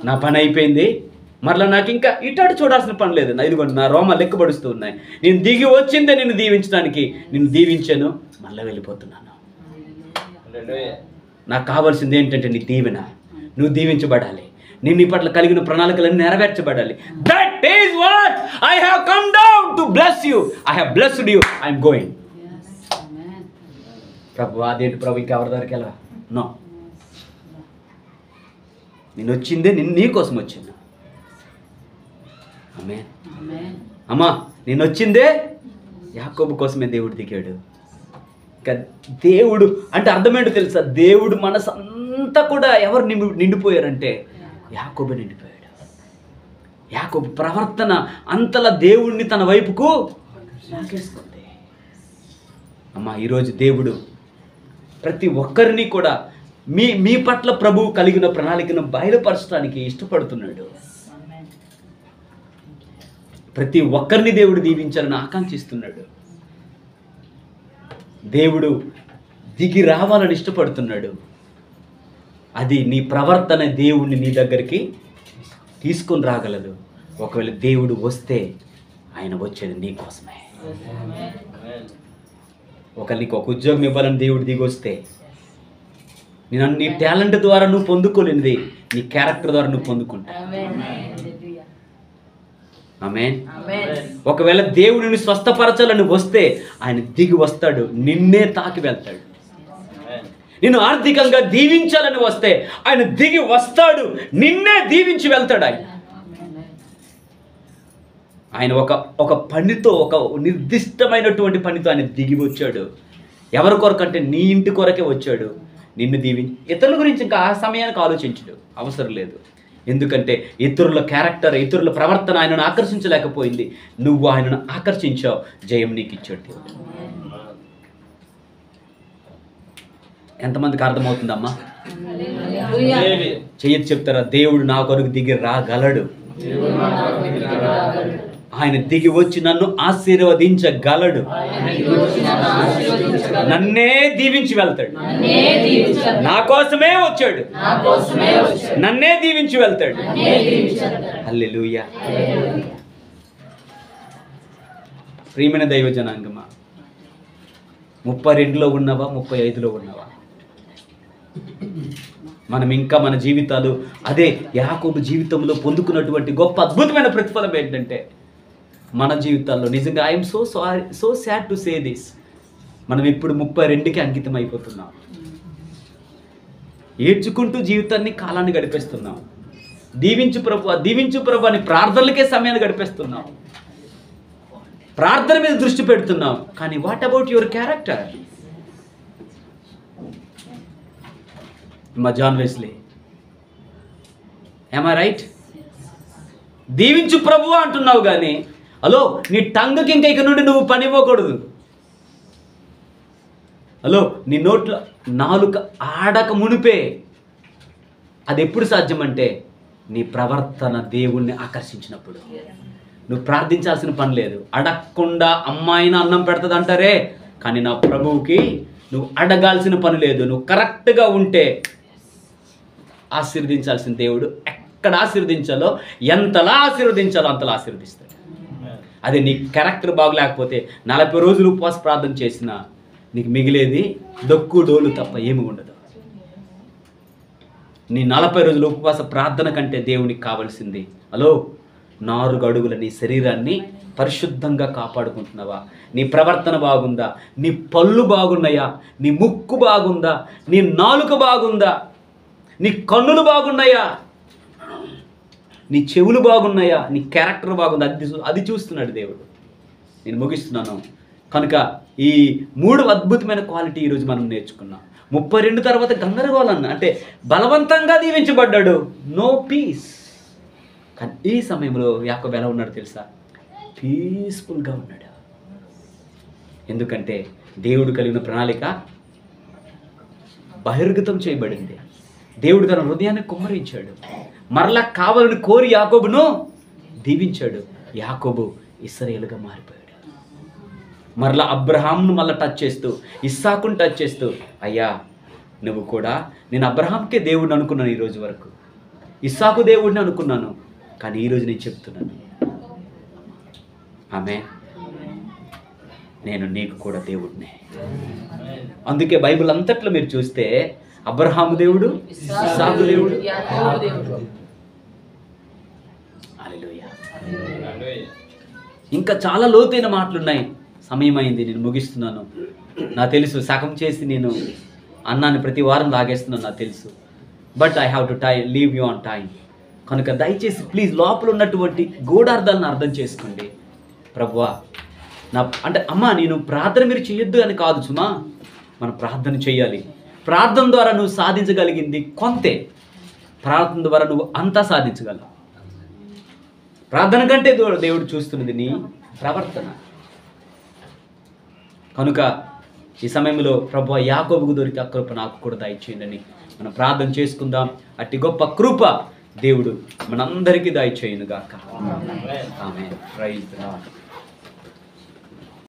నా పని అయిపోయింది, మరలా నాకు ఇంకా ఇటాడు చూడాల్సిన పని లేదు. ఇదిగోండి నా రోమ లెక్కబడుస్తూ ఉన్నాయి. నేను దిగి వచ్చిందే నిన్ను దీవించడానికి. నిన్ను దీవించాను, మళ్ళీ వెళ్ళిపోతున్నాను. నాకు కావాల్సింది ఏంటంటే నీ దీవెన. నువ్వు దీవించబడాలి. నేను నీ పట్ల కలిగిన ప్రణాళికలన్నీ నెరవేర్చబడాలి. That is what I have come down to bless you. I have blessed you. I'm going. ప్రభు, అదేంటి ప్రభు ఇంకా ఎవరి దగ్గరికి వెళ్ళా? నో, నేను వచ్చిందే నీ కోసం వచ్చింది. ఆమేన్. అమ్మా, నేను వచ్చిందే యాకోబు కోసమే దేవుడు దిగాడు. ఇంకా దేవుడు అంటే అర్థమేంటో తెలుసా? దేవుడు మనసు అంతా కూడా ఎవరు నిండిపోయారంటే యాకోబు నిండిపోయాడు. యాకోబు ప్రవర్తన అంతలా దేవుడిని తన వైపుకు లాగేసుకుంది. అమ్మా, ఈరోజు దేవుడు ప్రతి ఒక్కరిని కూడా మీ పట్ల ప్రభువు కలిగిన ప్రణాళికను బయలుపరచడానికి ఇష్టపడుతున్నాడు. ప్రతి ఒక్కరిని దేవుడు దీవించాలని ఆకాంక్షిస్తున్నాడు. దేవుడు దిగి రావాలని ఇష్టపడుతున్నాడు. అది నీ ప్రవర్తన దేవుణ్ణి నీ దగ్గరికి తీసుకొని రాగలదు. ఒకవేళ దేవుడు వస్తే ఆయన వచ్చేది నీ కోసమే. ఒకవేళ నీకు ఒక ఉద్యోగం ఇవ్వాలని దేవుడు దిగి వస్తే నీ టాలెంట్ ద్వారా నువ్వు పొందుకోలేనిది నీ క్యారెక్టర్ ద్వారా నువ్వు పొందుకుంటావు. ఆమేన్. ఒకవేళ దేవుడిని స్వస్థపరచాలని వస్తే ఆయన దిగి వస్తాడు, నిన్నే తాకి వెళ్తాడు. నిన్ను ఆర్థికంగా దీవించాలని వస్తే ఆయన దిగి వస్తాడు, నిన్నే దీవించి వెళ్తాడు. ఆయన ఒక పనితో, ఒక నిర్దిష్టమైనటువంటి పనితో ఆయన దిగి వచ్చాడు. ఎవరి కొరకంటే నీ ఇంటి కొరకే వచ్చాడు. నిన్ను దీవించి ఇతరుల గురించి ఇంకా ఆ సమయానికి ఆలోచించడు, అవసరం లేదు. ఎందుకంటే ఇతరుల క్యారెక్టర్, ఇతరుల ప్రవర్తన ఆయనను ఆకర్షించలేకపోయింది. నువ్వు ఆయనను ఆకర్షించావు, జయం నీకు ఇచ్చాడు. ఎంతమందికి అర్థమవుతుందమ్మా? చెయ్యొచ్చు చెప్తారా? దేవుడు నా కొరకు దిగి రాగలడు. ఆయన దిగి వచ్చి నన్ను ఆశీర్వదించగలడు. నన్నే దీవించి వెళ్తాడు. నా కోసమే వచ్చాడు, నన్నే దీవించి వెళ్తాడు. హల్లెలూయా. ప్రియమైన దైవ జనాంగమా, 32లో ఉన్నవా, 35లో ఉన్నవా? మనం ఇంకా మన జీవితాలు అదే యాకోబు జీవితంలో పొందుకున్నటువంటి గొప్ప అద్భుతమైన ప్రతిఫలం ఏంటంటే మన జీవితాల్లో నిజంగా I'm so sad to say this, మనం ఇప్పుడు 32కి అంకితం అయిపోతున్నాం. ఏడ్చుకుంటూ జీవితాన్ని, కాలాన్ని గడిపేస్తున్నాం. దీవించు ప్రభు అని ప్రార్థనలకే సమయాన్ని గడిపేస్తున్నాం. ప్రార్థన మీద దృష్టి పెడుతున్నాం. కానీ వాట్ అబౌట్ యువర్ క్యారెక్టర్? మా John Wesley, am I right? దీవించు ప్రభు అంటున్నావు కానీ హలో, నీ టంగుకి ఇంకా ఇక నుండి నువ్వు పని ఇవ్వకూడదు. హలో, నీ నోట్లో నాలుక ఆడక మునిపే. అది ఎప్పుడు సాధ్యమంటే నీ ప్రవర్తన దేవుణ్ణి ఆకర్షించినప్పుడు. నువ్వు ప్రార్థించాల్సిన పని లేదు. అడగకుండా అమ్మాయిన అన్నం పెడుతుంది అంటారే, కానీ నా ప్రభువుకి నువ్వు అడగాల్సిన పని లేదు. నువ్వు కరెక్ట్గా ఉంటే ఆశీర్వదించాల్సిన దేవుడు ఎక్కడ ఆశీర్వదించాలో, ఎంతలా ఆశీర్వదించాలో అంతలా ఆశీర్వదిస్తాడు. అదే నీ క్యారెక్టర్ బాగలేకపోతే 40 రోజులు ఉపవాస ప్రార్థన చేసినా నీకు మిగిలేది దొక్కు డోలు తప్ప ఏమి ఉండదు. నీ 40 రోజులు ఉపవాస ప్రార్థన కంటే దేవునికి కావాల్సింది హలో 4 అడుగుల నీ శరీరాన్ని పరిశుద్ధంగా కాపాడుకుంటున్నావా? నీ ప్రవర్తన బాగుందా? నీ పళ్ళు బాగున్నాయా? నీ ముక్కు బాగుందా? నీ నాలుక బాగుందా? నీ కన్నులు బాగున్నాయా? నీ చెవులు బాగున్నాయా? నీ క్యారెక్టర్ బాగుందా? అది చూస్తున్నాడు దేవుడు. నేను ముగిస్తున్నాను. కనుక ఈ 3 అద్భుతమైన క్వాలిటీ ఈరోజు మనం నేర్చుకున్నాం. 32 తర్వాత గందరగోళం, అంటే బలవంతంగా దీవించబడ్డాడు, నో పీస్. కానీ ఈ సమయంలో యాకోబు ఎలా ఉన్నాడు తెలుసా? పీస్ఫుల్గా ఉన్నాడు. ఎందుకంటే దేవుడు కలిగిన ప్రణాళిక బహిర్గతం చేయబడింది. దేవుడు తన హృదయాన్ని కుమ్మరించాడు. మరలా కావాలని కోరి యాకోబును దీవించాడు. యాకోబు ఇశ్రాయేలుగా మారిపోయాడు. మరలా అబ్రహాంను మళ్ళీ టచ్ చేస్తూ, ఇస్సాకును టచ్ చేస్తూ, అయ్యా నువ్వు కూడా, నేను అబ్రహాంకే దేవుడిని అనుకున్నాను ఈ రోజు వరకు, ఇస్సాకు దేవుడిని అనుకున్నాను, కానీ ఈరోజు నేను చెప్తున్నాను, ఆమేన్, నేను నీకు కూడా దేవుడినే. అందుకే బైబిల్ అంతట్లో మీరు చూస్తే అబ్రహాము దేవుడు, ఇస్సాకు దేవుడు. హల్లెలూయా. ఇంకా చాలా లోతైన మాటలున్నాయి. సమయం అయింది, నేను ముగిస్తున్నాను. నాకు తెలుసు సగం చేసి నేను అన్నాన్ని ప్రతి వారం లాగేస్తున్నాను, నాకు తెలుసు. But I have to leave you on time. కనుక దయచేసి ప్లీజ్ లోపల ఉన్నటువంటి గూఢార్థాలను అర్థం చేసుకోండి. ప్రభువా అంటే అమ్మా నేను ప్రార్థన మీరు చేయొద్దు అని కాదు సుమా, మనం ప్రార్థన చేయాలి. ప్రార్థన ద్వారా నువ్వు సాధించగలిగింది కొంతే, ప్రార్థన ద్వారా నువ్వు అంతా సాధించగలవు. ప్రార్థన కంటే దేవుడు చూస్తున్నది నీ ప్రవర్తన. కనుక ఈ సమయంలో ప్రభువా యాకోబుకు దొరికి ఆ కృప నాకు కూడా దయచేయండి. మనం ప్రార్థన చేసుకుందాం. అట్టి గొప్ప కృప దేవుడు మనందరికీ దయచేయును గాక. ఆమేన్. Praise the lord.